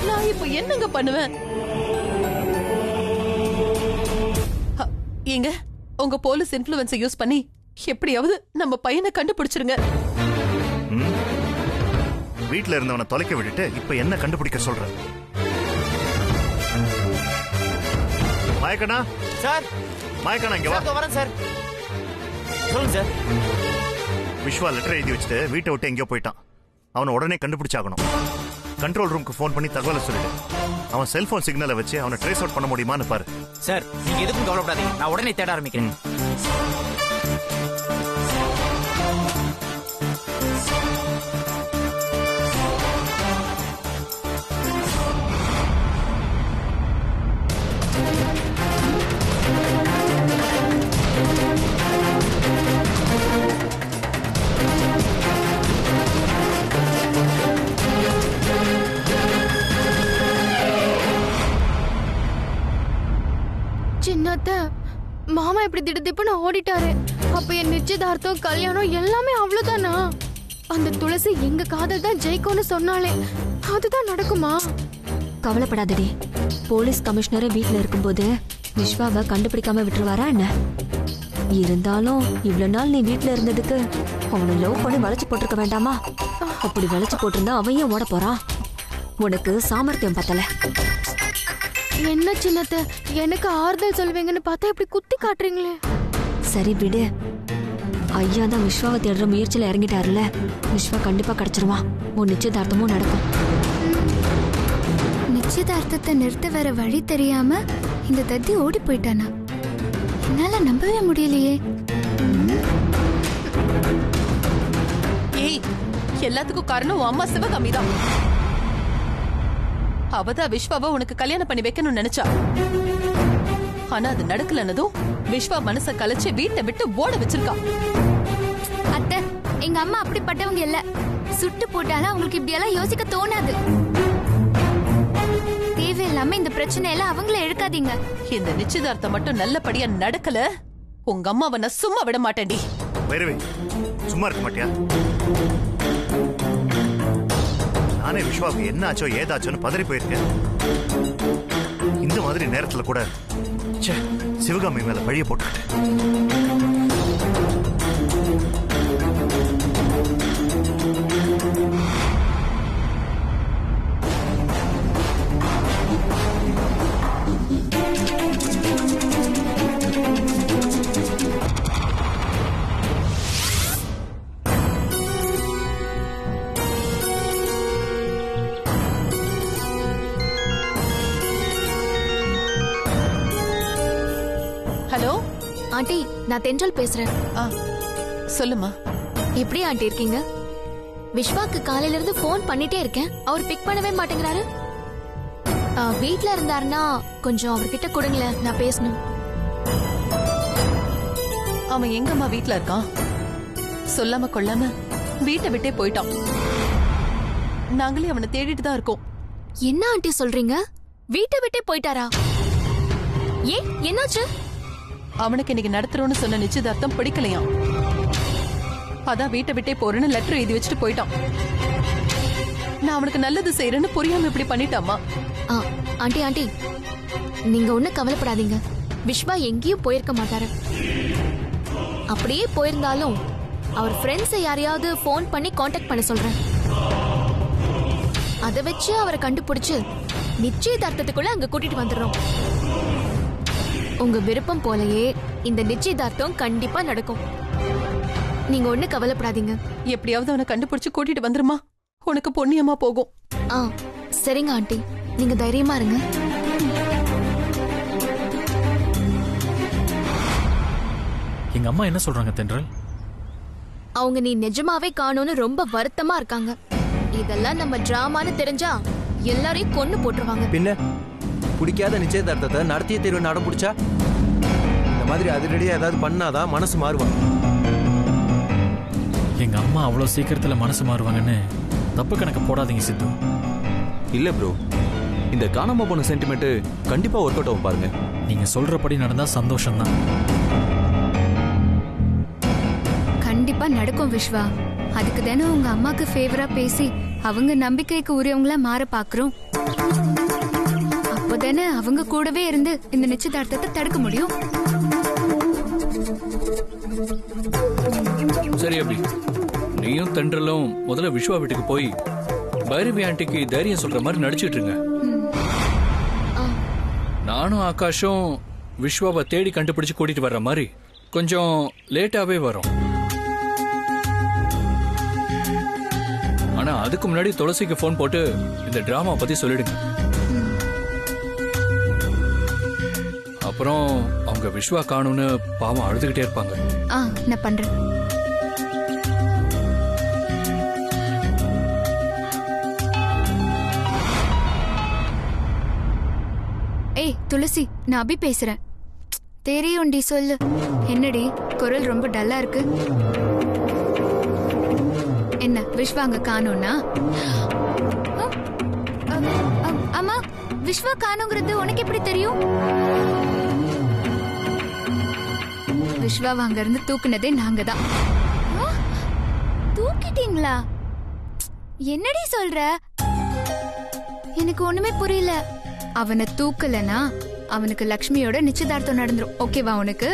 நான் இப்ப என்னங்க பண்ணுவேன்? ஏங்க, உங்க போலீஸ் இன்ஃப்ளூயன்ஸை யூஸ் பண்ணி எப்படியாவது நம்ம பையனை கண்டுபிடிச்சிருங்க. வீட்டுல இருந்தவனை தொலைக்க விட்டுட்டு இப்ப என்ன கண்டுபிடிக்க சொல்ற? மாயக்கண்ணா சார் மாயக்கண்ணா இங்க வா. சார் வரேன் சார். சொல்லுங்க சார். விஸ்வா லெட்டர் எழுதி வச்சுட்டு வீட்டை விட்டு எங்கேயோ போயிட்டான். அவனை உடனே கண்டுபிடிச்சாகணும். கண்ட்ரோல் ரூமுக்கு ஃபோன் பண்ணி தகவலை சொல்லிடு. அவன் செல்போன் சிக்னலை வச்சு அவனை ட்ரேஸ் அவுட் பண்ண முடியுமான்னு பாரு. சார் நீங்க எதுக்கும் கவலைப்படாதீங்க, நான் உடனே தேட ஆரம்பிக்கிறேன். சின்னத்த மாமா இப்படி திடுதிப்புன்னு ஓடிட்டாரு. அப்ப என் நிச்சயதார்த்தம் கல்யாணம் எல்லாமே அவ்வளவுதானா? அந்த துளசி எங்க காதல் தான் ஜெயிக்கும்னு சொன்னாலே அதுதான் நடக்குமா? கவலைப்படாதடி. போலீஸ் கமிஷனரே வீட்டுல இருக்கும்போது விஸ்வாவை கண்டுபிடிக்காம விட்டுருவாரா என்ன? இருந்தாலும் இவ்வளவு நாள் நீ வீட்டுல இருந்ததுக்கு அவனை லவ் பண்ணி வளைச்சு போட்டிருக்க வேண்டாமா? அப்படி வளைச்சு போட்டிருந்தா அவன் ஏன் ஓட போறான்? உனக்கு சாமர்த்தியம் பத்தல. என்ன சின்னத்த, எனக்கு ஆறுதல் சொல்வீங்கன்னு பார்த்தா இப்படி குத்தி காட்டுறீங்களே. சரி விடு. ஐயா தான் விஸ்வாவை தேடுற முயற்சியில இறங்கிட்டாருல. விஸ்வா கண்டிப்பா கிடைச்சிருவான். உன் நிச்சயதார்த்தமும் நடக்கும். நிச்சயதார்த்தத்தை நிறுத்த வேற வழி தெரியாம இந்த தத்தி ஓடி போயிட்டானா? என்னால நம்பவே முடியலையே. ஏய், எல்லாத்துக்கும் காரணம் உன் அம்மா சிவகாமி தான். அவதான் விஸ்வாவை உனக்கு கல்யாணம் பண்ணி வைக்கணும்னு நினைச்சா. ஆனா அது நடக்கலன்னதும் விஸ்வா மனச கலைச்சு வீட்டை விட்டு ஓட வச்சிருக்கா. அத்தை, எங்க அம்மா அப்படிப்பட்டவங்க இல்ல. சுட்டு போட்டாலும் அவங்களுக்கு இப்படி எல்லாம் யோசிக்க தோணாது. தேவையில்லாம இந்த பிரச்சனை எல்லாம் அவங்கள எடுக்காதீங்க. இந்த நிச்சயதார்த்தம் மட்டும் நல்லபடியா நடக்கல, உங்க அம்மாவை நான் சும்மா விட மாட்டேன்டி. வைரவி சும்மா இருக்க மாட்டியா? நானே விஸ்வாவுக்கு என்ன ஆச்சோ ஏதாச்சோன்னு பதறி போயிருக்கேன். இந்த மாதிரி நேரத்துல கூட சிவகாமி மேல பழிய போட்டுக்கிட்டேன். ஹலோ ஆண்டி, நான் தென்றல் பேசுறேன். சொல்லுமா. எப்படி ஆண்டி இருக்கீங்க? விஸ்வாக்கு காலையில இருந்து போன் பண்ணிட்டே இருக்கேன், அவர் பிக் பண்ணவே மாட்டேங்கிறாரு. வீட்ல இருந்தாருன்னா கொஞ்சம் அவர்கிட்ட கொடுங்களேன், நான் பேசணும். அவன் எங்கம்மா வீட்ல இருக்கான்? சொல்லாம கொள்ளாம வீட்டை விட்டே போயிட்டான். நாங்களே அவனை தேடிட்டு தான் இருக்கோம். என்ன ஆண்டி சொல்றீங்க? வீட்டை விட்டே போயிட்டாரா? ஏன், என்னாச்சு? அவனுக்கு இன்னைக்கு நடத்துறோம்னு சொன்ன நிச்சயதார்த்தம் பிடிக்கலையாம். அதான் வீட்டை விட்டே போறேன்னு லெட்டர் எழுதி வச்சுட்டு போயிட்டான். நான் அவனுக்கு நல்லது செய்யறேன்னு புரியாம இப்படி பண்ணிட்டாமா. ஆண்டி ஆண்டி, நீங்க ஒண்ணு கவலைப்படாதீங்க. விஸ்வா எங்கேயும் போயிருக்க மாட்டாரு. அப்படியே போயிருந்தாலும் அவர் ஃப்ரெண்ட்ஸை யாரையாவது போன் பண்ணி காண்டாக்ட் பண்ண சொல்றேன். அதை வச்சு அவரை கண்டுபிடிச்சு நிச்சயதார்த்தத்துக்குள்ள அங்க கூட்டிட்டு வந்துடுறோம். உங்க விருப்பம் போலயே இந்த நிச்சயதார்த்தம் கண்டிப்பா நடக்கும். நீங்க ஒண்ணு கவலைப்படாதீங்க. எப்படியாவது அவனை கண்டுபிடிச்சு கூட்டிட்டு வந்துருமா, உனக்கு பொன்னியமா போகும். சரிங்க ஆண்டி, நீங்க தைரியமா இருங்க. எங்க அம்மா என்ன சொல்றாங்க தென்றல்? அவங்க நீ நிஜமாவே காணோன்னு ரொம்ப வருத்தமா இருக்காங்க. இதெல்லாம் நம்ம டிராமான்னு தெரிஞ்சா எல்லாரையும் கொன்னு போட்டுருவாங்க. பின்ன பிடிக்காத நிச்சயதார்த்தத்தை நடத்திய தேர்வு நடம் பிடிச்சா இந்த மாதிரி அதிரடியா ஏதாவது பண்ணாதான் மனசு மாறுவாங்க. எங்க அம்மா அவ்வளவு சீக்கிரத்துல மனசு மாறுவாங்கன்னு தப்பு கணக்கு போடாதீங்க சித்து. இல்ல ப்ரோ, இந்த காணாம போன சென்டிமெண்ட் கண்டிப்பா ஒர்க் அவுட் ஆகும் பாருங்க. நீங்க சொல்றபடி நடந்தா சந்தோஷம் தான். கண்டிப்பா நடக்கும் விஸ்வா. அதுக்கு தானே உங்க அம்மாக்கு ஃபேவரா பேசி அவங்க நம்பிக்கைக்கு உரியவங்களா மாற பாக்குறோம். அப்பதானே அவங்க கூடவே இருந்து இந்த நிச்சயதார்த்தத்தை தடுக்க முடியும். சரி அபி, நீயும் தென்றலும் முதல்ல விஸ்வா வீட்டுக்கு போய் பைரவி ஆண்டிக்கு தைரியம் சொல்ற மாதிரி நடிச்சிட்டு இருங்க. நானும் ஆகாஷும் விஸ்வாவை தேடி கண்டுபிடிச்சு கூட்டிட்டு வர்ற மாதிரி கொஞ்சம் லேட்டாவே வரும். ஆனா அதுக்கு முன்னாடி துளசிக்கு போன் போட்டு இந்த டிராமா பத்தி சொல்லிடுங்க. அப்புறம் அவங்க விஸ்வா காணும்னு பாவம் அழுதுகிட்டே இருப்பாங்க. நான் பண்றேன். ஏய் துளசி, நான் அபி பேசுறேன். தெரியும்டி, சொல்லு. என்னடி குரல் ரொம்ப டல்லா இருக்கு? என்ன விஸ்வா அங்க காணோம்னா? அம்மா, விஸ்வா காணோங்கிறது உனக்கு எப்படி தெரியும்? விஸ்வாவை அங்க இருந்து தூக்குனதே நாங்க தான். தூக்கிட்டீங்களா? என்னடி சொல்ற? எனக்கு ஒண்ணுமே புரியல. அவனை தூக்கலனா அவனுக்கு லக்ஷ்மியோட நிச்சயதார்த்தம் நடந்துரும். ஓகேவா உனக்கு?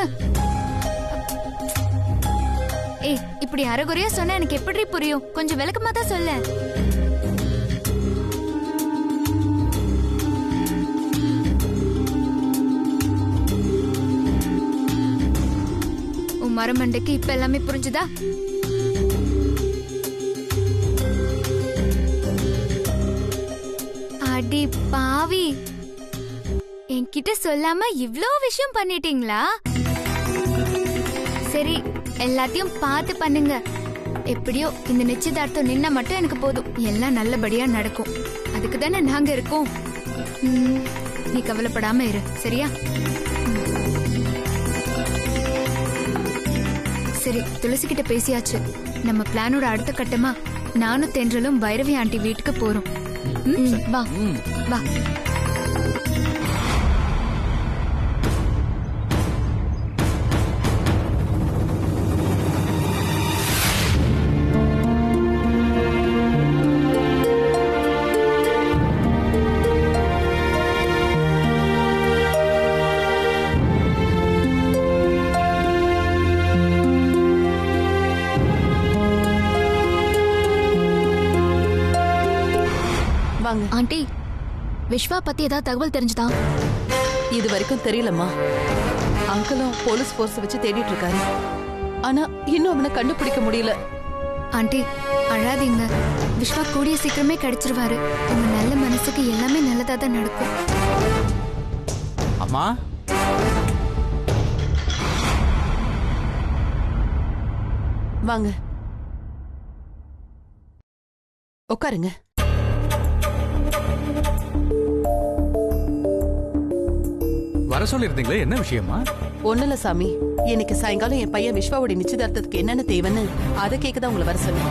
ஏய், இப்படி அரைகுறையா சொன்னா எனக்கு எப்படி புரியும்? கொஞ்சம் விளக்கமா தான் சொல்ல. உன் மரமண்டைக்கு இப்ப எல்லாமே புரிஞ்சுதா? அடி பாவி, என்கிட்ட சொல்லாம இவ்ளோ விஷயம் பண்ணிட்டீங்களா? சரி, எல்லாத்தையும் பார்த்து பண்ணுங்க. எப்படியோ இந்த நிச்சயதார்த்தம் நின்னா மட்டும் எனக்கு போதும். எல்லாம் நல்லபடியா நடக்கும். அதுக்கு தானே நாங்க இருக்கோம். நீ கவலைப்படாம இரு, சரியா? சரி, துளசி கிட்ட பேசியாச்சு. நம்ம பிளானோட அடுத்த கட்டமா நானும் தென்றலும் பைரவி ஆண்டி வீட்டுக்கு போறோம். வா வா. ஆண்டி, விஸ்வா பத்தி ஏதாவது தகவல் தெரிஞ்சுதா? இது வரைக்கும் தெரியலம்மா. அங்கிளும் போலீஸ் போர்ஸ் வச்சு தேடிட்டு இருக்காரு. ஆனா இன்னும் அவனை கண்டுபிடிக்க முடியல. ஆண்டி அழாதீங்க. விஸ்வா கூடிய சீக்கிரமே கிடைச்சிருவாரு. உங்க நல்ல மனசுக்கு எல்லாமே நல்லதா தான் நடக்கும். அம்மா, வாங்க உட்காருங்க. வர சொல்லிருந்தீங்களே, என்ன விஷயமா? ஒண்ணுல சாமி, இன்னைக்கு சாயங்காலம் என் பையன் விஸ்வாவோட நிச்சயதார்த்தத்துக்கு என்னென்ன தேவைன்னு அதை கேட்கதான் உங்களை வர சொன்னேன்.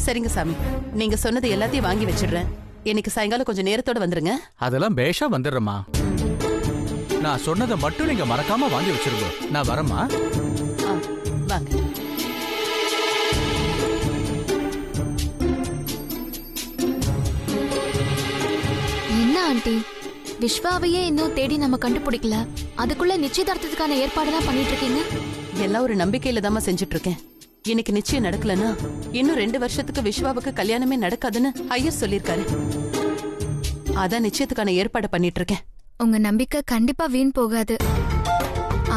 சரிங்க சாமி, நீங்க சொன்னது எல்லாத்தையும் வாங்கி வச்சிடுறேன். இன்னைக்கு சாயங்காலம் கொஞ்சம் நேரத்தோட வந்துருங்க. அதெல்லாம் பேஷா வந்துடுறேம்மா. நான் சொன்னதை மட்டும் நீங்க மறக்காம வாங்கி வச்சிருங்க. நான் வரேம்மா. வாங்க. என்ன ஆண்டி, விஸ்வாவையே இன்னும் தேடி நம்ம கண்டுபிடிக்கல, அதுக்குள்ள நிச்சயதார்த்தத்துக்கான ஏற்பாடுலாம் பண்ணிட்டு இருக்கீங்க? எல்லாம் ஒரு நம்பிக்கையில தாமா செஞ்சுட்டு இருக்கேன். இன்னைக்கு நிச்சயம் நடக்கலன்னா இன்னும் 2 வருஷத்துக்கு விஸ்வாவுக்கு கல்யாணமே நடக்காதுன்னு ஐயர் சொல்லிருக்காரு. அதான் நிச்சயத்துக்கான ஏற்பாடு பண்ணிட்டு இருக்கேன். உங்க நம்பிக்கை கண்டிப்பா வீண் போகாது.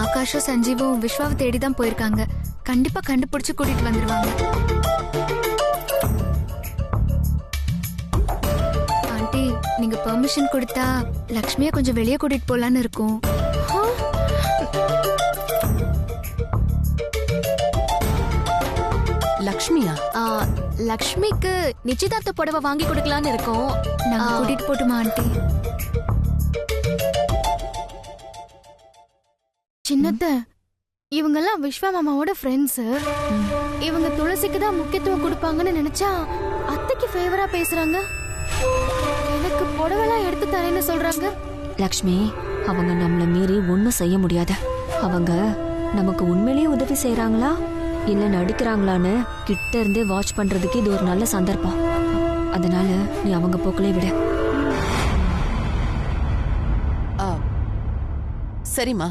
ஆகாஷும் சஞ்சீவும் விஸ்வாவை தேடிதான் போயிருக்காங்க. கண்டிப்பா கண்டுபிடிச்சு கூட்டிட்டு வந்துருவாங்க. ஆண்டி, நீங்க பெர்மிஷன் கொடுத்தா லக்ஷ்மியை கொஞ்சம் வெளியே கூட்டிட்டு போலான்னு இருக்கோம். லக்ஷ்மியா? லக்ஷ்மிக்கு நிச்சயதார்த்த புடவை வாங்கி கொடுக்கலான்னு இருக்கோம். நாங்க கூட்டிட்டு போட்டுமா ஆண்டி? சின்னத்த, இவங்கெல்லாம் விஸ்வா மாமாவோட ஃப்ரெண்ட்ஸ். இவங்க துளசிக்கு தான் முக்கியத்துவம் கொடுப்பாங்கன்னு நினைச்சா அத்தைக்கு ஃபேவரா பேசுறாங்க. எனக்கு புடவெல்லாம் எடுத்து தரேன்னு சொல்றாங்க. லக்ஷ்மி, அவங்க நம்மள மீறி ஒன்னும் செய்ய முடியாது. அவங்க நமக்கு உண்மையிலேயே உதவி செய்யறாங்களா இல்ல நடிக்கிறாங்களான்னு கிட்ட இருந்தே வாட்ச் பண்றதுக்கு இது ஒரு நல்ல சந்தர்ப்பம். அதனால நீ அவங்க போக்கிலே விட. சரிம்மா,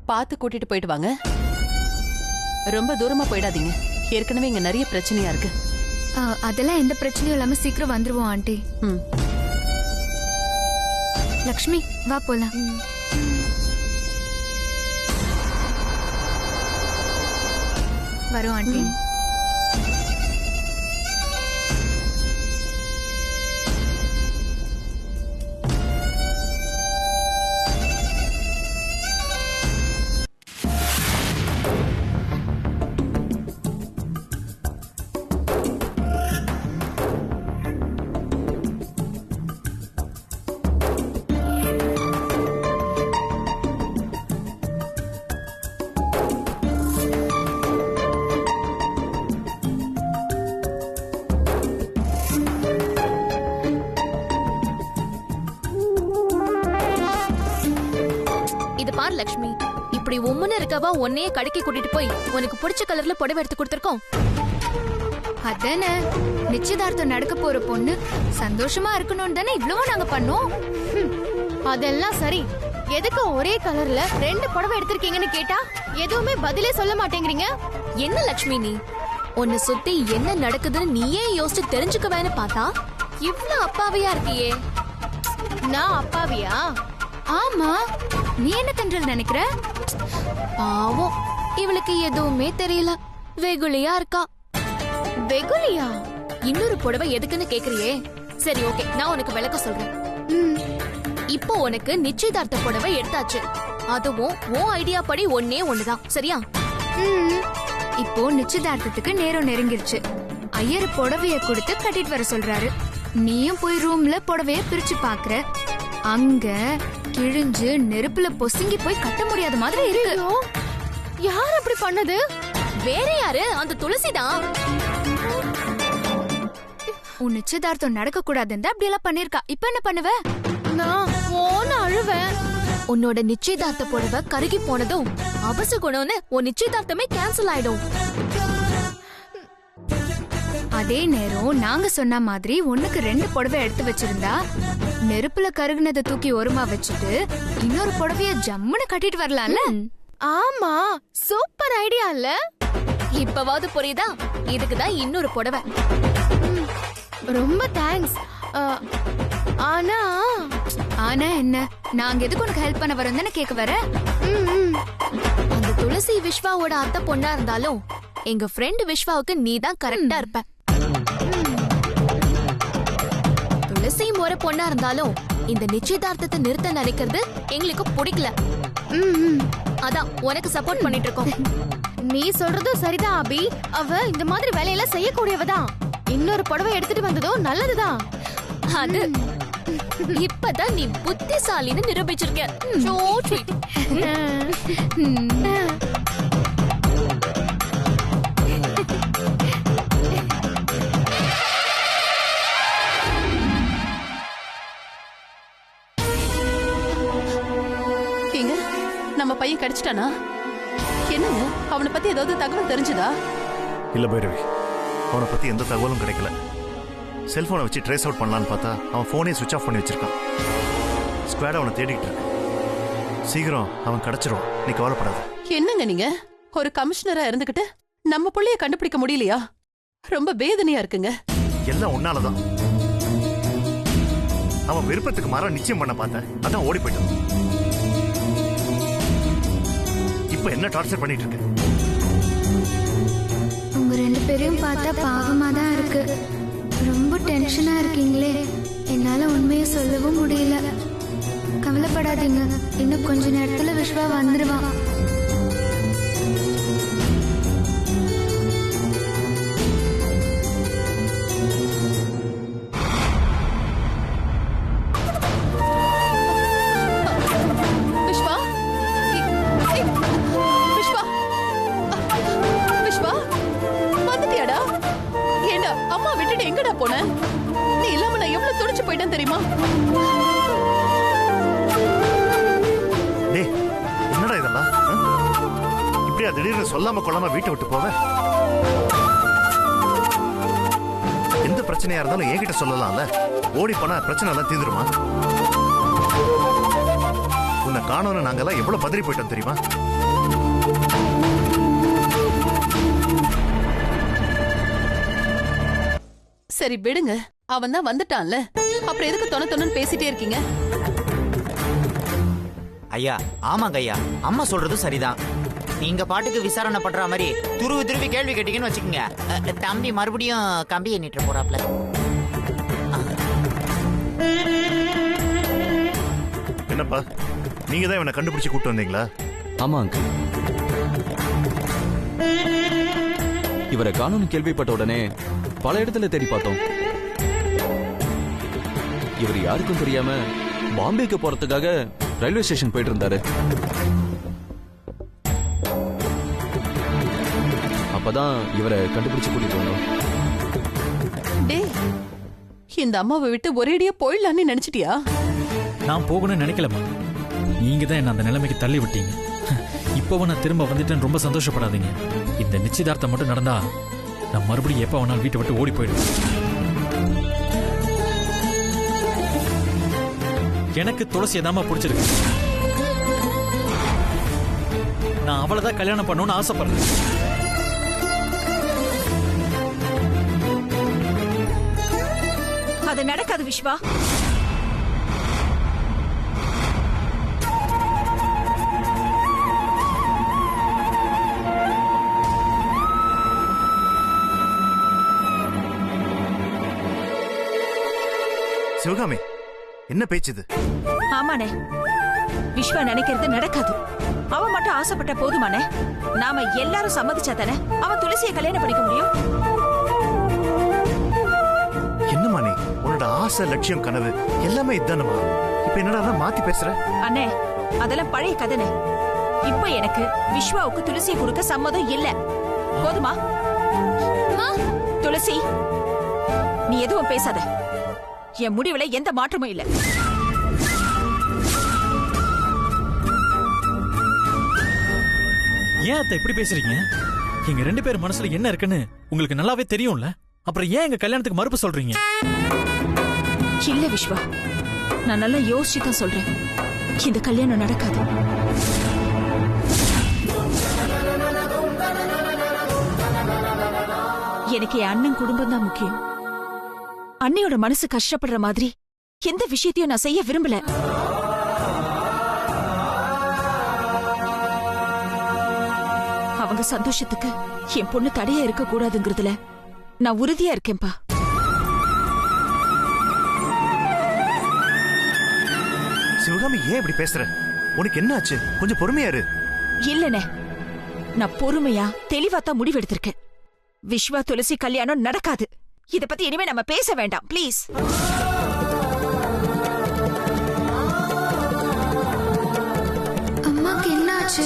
பார்த்து கூட்டிட்டு போயிட்டு வாங்க. ரொம்ப தூரமா போயிடாதீங்க. ஏற்கனவே இங்க நிறைய பிரச்சனையா இருக்கு. அதெல்லாம் எந்த பிரச்சனையும் இல்லாம சீக்கிரம் வந்துருவோம் ஆண்டி. லக்ஷ்மி வா போலாம். வரோம் ஆண்டி. லட்சுமி, இப்படி உம்முன்னு இருக்கவா உன்னையே கடைக்கு கூட்டிட்டு போய் உனக்கு பிடிச்ச கலர்ல புடவை எடுத்து கொடுத்திருக்கோம். அதானே நிச்சயதார்த்தம் நடக்க போற பொண்ணு சந்தோஷமா இருக்கணும்னு தானே இவ்வளவு நாங்க பண்ணோம். அதெல்லாம் சரி, எதுக்கு ஒரே கலர்ல 2 புடவை எடுத்திருக்கீங்கன்னு கேட்டா எதுவுமே பதிலே சொல்ல மாட்டேங்கிறீங்க. என்ன லட்சுமி, நீ உன்னை சுத்தி என்ன நடக்குதுன்னு நீயே யோசிச்சு தெரிஞ்சுக்கவேன்னு பார்த்தா இவ்ளோ அப்பாவியா இருக்கியே. நான் அப்பாவியா? ஆமா, நீ என்ன தென்றல் நினைக்கிற? பாவம், இவளுக்கு எதுவுமே தெரியல, வெகுளியா இருக்கா. வெகுளியா? இன்னொரு புடவை எதுக்குன்னு கேக்குறியே. சரி ஓகே, நான் உனக்கு விளக்க சொல்றேன். இப்போ உனக்கு நிச்சயதார்த்த புடவை எடுத்தாச்சு, அதுவும் உன் ஐடியா படி ஒன்னே ஒண்ணுதான், சரியா? இப்போ நிச்சயதார்த்தத்துக்கு நேரம் நெருங்கிருச்சு. ஐயர் புடவைய கொடுத்து கட்டிட்டு வர சொல்றாரு. நீயும் போய் ரூம்ல புடவைய பிரிச்சு பாக்குற. அங்க கிழிஞ்சு நெருப்புல பொசுங்கி போய் கட்ட முடியாத மாதிரி இருக்கு. யார் அப்படி பண்ணது? வேற யாரு? அந்த துளசிதான். உன் நிச்சயதார்த்தம் நடக்க கூடாதுன்னு அப்படி எல்லாம் பண்ணிருக்கா. இப்ப என்ன பண்ணுவ? நான் ஓன அழுவேன். உன்னோட நிச்சயதார்த்த புடவை கருகி போனதும் அபசகுணம்னு உன் நிச்சயதார்த்தமே கேன்சல் ஆயிடும். அதே நேரம் நாங்க சொன்ன மாதிரி ஒண்ணுக்கு 2 புடவை எடுத்து வச்சிருந்தா நெருப்புல கருகுனதை தூக்கி ஓரமா வச்சுட்டு இன்னொரு புடவைய ஜம்முன்னு கட்டிட்டு வரலாம்ல. ஆமா, சூப்பர் ஐடியா இல்ல? இப்பவாவது புரியுதா? இதுக்குதான் இன்னொரு புடவை. ரொம்ப தேங்க்ஸ். ஆனா ஆனா என்ன, நாங்க எதுக்கு உனக்கு ஹெல்ப் பண்ண வரோம் தானே கேட்க வர. அந்த துளசி விஸ்வாவோட அத்தை பொண்ணா இருந்தாலும் எங்க ஃப்ரெண்ட் விஸ்வாவுக்கு நீ தான் கரெக்டா இருப்ப. துளசி முறை பொண்ணா இருந்தாலும் இந்த நிச்சயதார்த்தத்தை நிறுத்த நினைக்கிறது எங்களுக்கு பிடிக்கல. அதான் உனக்கு சப்போர்ட் பண்ணிட்டு இருக்கோம். நீ சொல்றதும் சரிதான் அபி. அவ இந்த மாதிரி வேலையெல்லாம் செய்யக்கூடியவதான். இன்னொரு புடவை எடுத்துட்டு வந்ததும் நல்லதுதான். அது இப்பதான் நீ புத்திசாலின்னு நிரூபிச்சிருக்க. நம்ம பையன் கிடைச்சிட்டானா? என்னங்க, அவனை பத்தி ஏதாவது தகவல் தெரிஞ்சதா? இல்ல பைரவி, அவனை பத்தி எந்த தகவலும் கிடைக்கல. செல்போனை வச்சு ட்ரேஸ் அவுட் பண்ணலான்னு பார்த்தா அவன் போனே சுவிட்ச் ஆஃப் பண்ணி வச்சிருக்கான். ஸ்குவாட் அவனை தேடிட்டு இருக்கு. சீக்கிரம் அவன் கிடைச்சிரும், நீ கவலைப்படாத. என்னங்க நீங்க ஒரு கமிஷனரா இருந்துகிட்டு நம்ம புள்ளைய கண்டுபிடிக்க முடியலையா? ரொம்ப வேதனையா இருக்குங்க. எல்லாம் உன்னாலதான். அவன் விருப்பத்துக்கு மாற நிச்சயம் பண்ண பார்த்தேன், அதான் ஓடி போயிட்டான். இப்ப என்ன டார்ச்சர் பண்ணிட்டு இருக்கு? உங்க 2 பேரையும் பார்த்தா பாவமா தான் இருக்கு. ரொம்ப டென்ஷனா இருக்கீங்களே. என்னால உண்மையை சொல்லவும் முடியல. கவலைப்படாதீங்க, இன்னும் கொஞ்ச நேரத்துல விஸ்வா வந்துருவான். எங்கடா போன? நீ இல்லாம நான் எவ்வளவு துடிச்சு போயிட்டேன் தெரியுமா? டேய், என்னடா இதெல்லாம்? இப்படியா திடீர்னு சொல்லாம கொள்ளாம வீட்டை விட்டு போவ? எந்த பிரச்சனையா இருந்தாலும் என்கிட்ட சொல்லலாம்ல. ஓடி போனா பிரச்சனை எல்லாம் தீந்துருமா? உன்னை காணோன்னு நாங்கெல்லாம் எவ்வளவு பதறி போயிட்டோம் தெரியுமா? சரி விடுங்க, அவன் தான் வந்துட்டான்ல, அப்புறம் எதுக்கு தொணன்னு பேசிட்டே இருக்கீங்க? ஐயா ஆமாங்க ஐயா, அம்மா சொல்றது சரிதான். நீங்க பாட்டுக்கு விசாரணை பண்ற மாதிரி துருவி கேள்வி கேட்டீங்கன்னு வச்சுக்கோங்க, தம்பி மறுபடியும் கம்பி எண்ணிட்டு போறாப்ல. என்னப்பா, நீங்க தான் இவனை கண்டுபிடிச்சு கூட்டு வந்தீங்களா? ஆமா அங்கிள். இவரை காணும்னு கேள்விப்பட்ட உடனே பல இடத்துல தேடி பார்த்தோம். இவர் யாருக்கும் தெரியாம பாம்பேக்கு போறதுக்காக ரயில்வே ஸ்டேஷன் போயிட்டு இருந்தாரு. அப்பதான் இவரை கண்டுபிடிச்சு கூட்டிட்டு வந்தோம். டேய், இந்த அம்மாவை விட்டு ஒரேடியா போயிடலான்னு நினைச்சிட்டியா? நான் போகணும்னு நினைக்கலமா, நீங்க தான் என்ன அந்த நிலைமைக்கு தள்ளி விட்டீங்க. இப்பவும் நான் திரும்ப வந்துட்டேன்னு ரொம்ப சந்தோஷப்படாதீங்க. இந்த நிச்சயதார்த்தம் மட்டும் நடந்தா நான் மறுபடியும் எப்ப வேணாலும் வீட்டை விட்டு ஓடி போயிடுவேன். எனக்கு துளசியை தாமா பிடிச்சிருக்கு. நான் அவளைதான் கல்யாணம் பண்ணணும்னு ஆசைப்படுறேன். அது நடக்காது விஸ்வா. சிவகாமி, என்ன பேச்சுது? ஆமாண்ணே, விஸ்வா நினைக்கிறது நடக்காது. அவன் மட்டும் ஆசைப்பட்ட போதுமானே? நாம எல்லாரும் சம்மதிச்சா தானே அவன் துளசியை கல்யாணம் பண்ணிக்க முடியும். என்னம்மா நீ, உன்னோட ஆசை, லட்சியம், கனவு எல்லாமே இதுதானமா? இப்ப என்னடா மாத்தி பேசுற? அண்ணே, அதெல்லாம் பழைய கதைனே. இப்ப எனக்கு விஸ்வாவுக்கு துளசியை கொடுக்க சம்மதம் இல்ல. போதுமா? துளசி, நீ எதுவும் பேசாத. என் முடிவுல எந்த மாற்றமும் இல்ல. ஏன் அத்தை இப்படி பேசுறீங்க? எங்க 2 பேர் மனசுல என்ன இருக்குன்னு உங்களுக்கு நல்லாவே தெரியும்ல. அப்புறம் ஏன் எங்க கல்யாணத்துக்கு மறுப்பு சொல்றீங்க? இல்ல விஸ்வா, நான் நல்லா யோசிச்சு தான் சொல்றேன். இந்த கல்யாணம் நடக்காது. எனக்கு என் அண்ணன் குடும்பம் தான் முக்கியம். அண்ணியோட மனசு கஷ்டப்படுற மாதிரி எந்த விஷயத்தையும் நான் செய்ய விரும்பல. அவங்க சந்தோஷத்துக்கு என் பொண்ணு தடையா இருக்க கூடாதுங்கிறதுல நான் உறுதியா இருக்கேன்பா. சிவகாமி, ஏன் இப்படி பேசுற? உனக்கு என்ன ஆச்சு? கொஞ்சம் பொறுமையா இரு. இல்லனே, நான் பொறுமையா தெளிவா தான் முடிவெடுத்திருக்கேன். விஸ்வா துளசி கல்யாணம் நடக்காது. இத பத்தி இனிமே நம்ம பேச வேண்டாம், ப்ளீஸ். அம்மாக்கு என்ன ஆச்சு?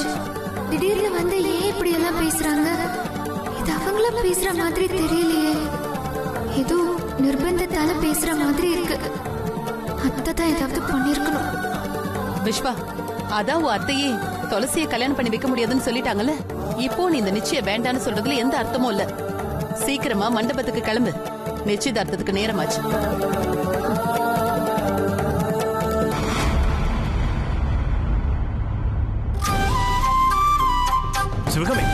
திடீர்னு வந்து ஏன் இப்படி எல்லாம் பேசுறாங்க? இது அவங்கள பேசுற மாதிரி தெரியலையே. ஏதோ நிர்பந்தத்தால பேசுற மாதிரி இருக்கு. அத்தை தான் ஏதாவது பண்ணிருக்கணும். விஸ்வா, அதான் உன் அத்தையே துளசியை கல்யாணம் பண்ணி வைக்க முடியாதுன்னு சொல்லிட்டாங்கல்ல. இப்போ நீ இந்த நிச்சயம் வேண்டான்னு சொல்றதுல எந்த அர்த்தமும் இல்ல. சீக்கிரமா மண்டபத்துக்கு கிளம்பு, நிச்சயதார்த்தத்துக்கு நேரமாச்சு. சிவகாமி,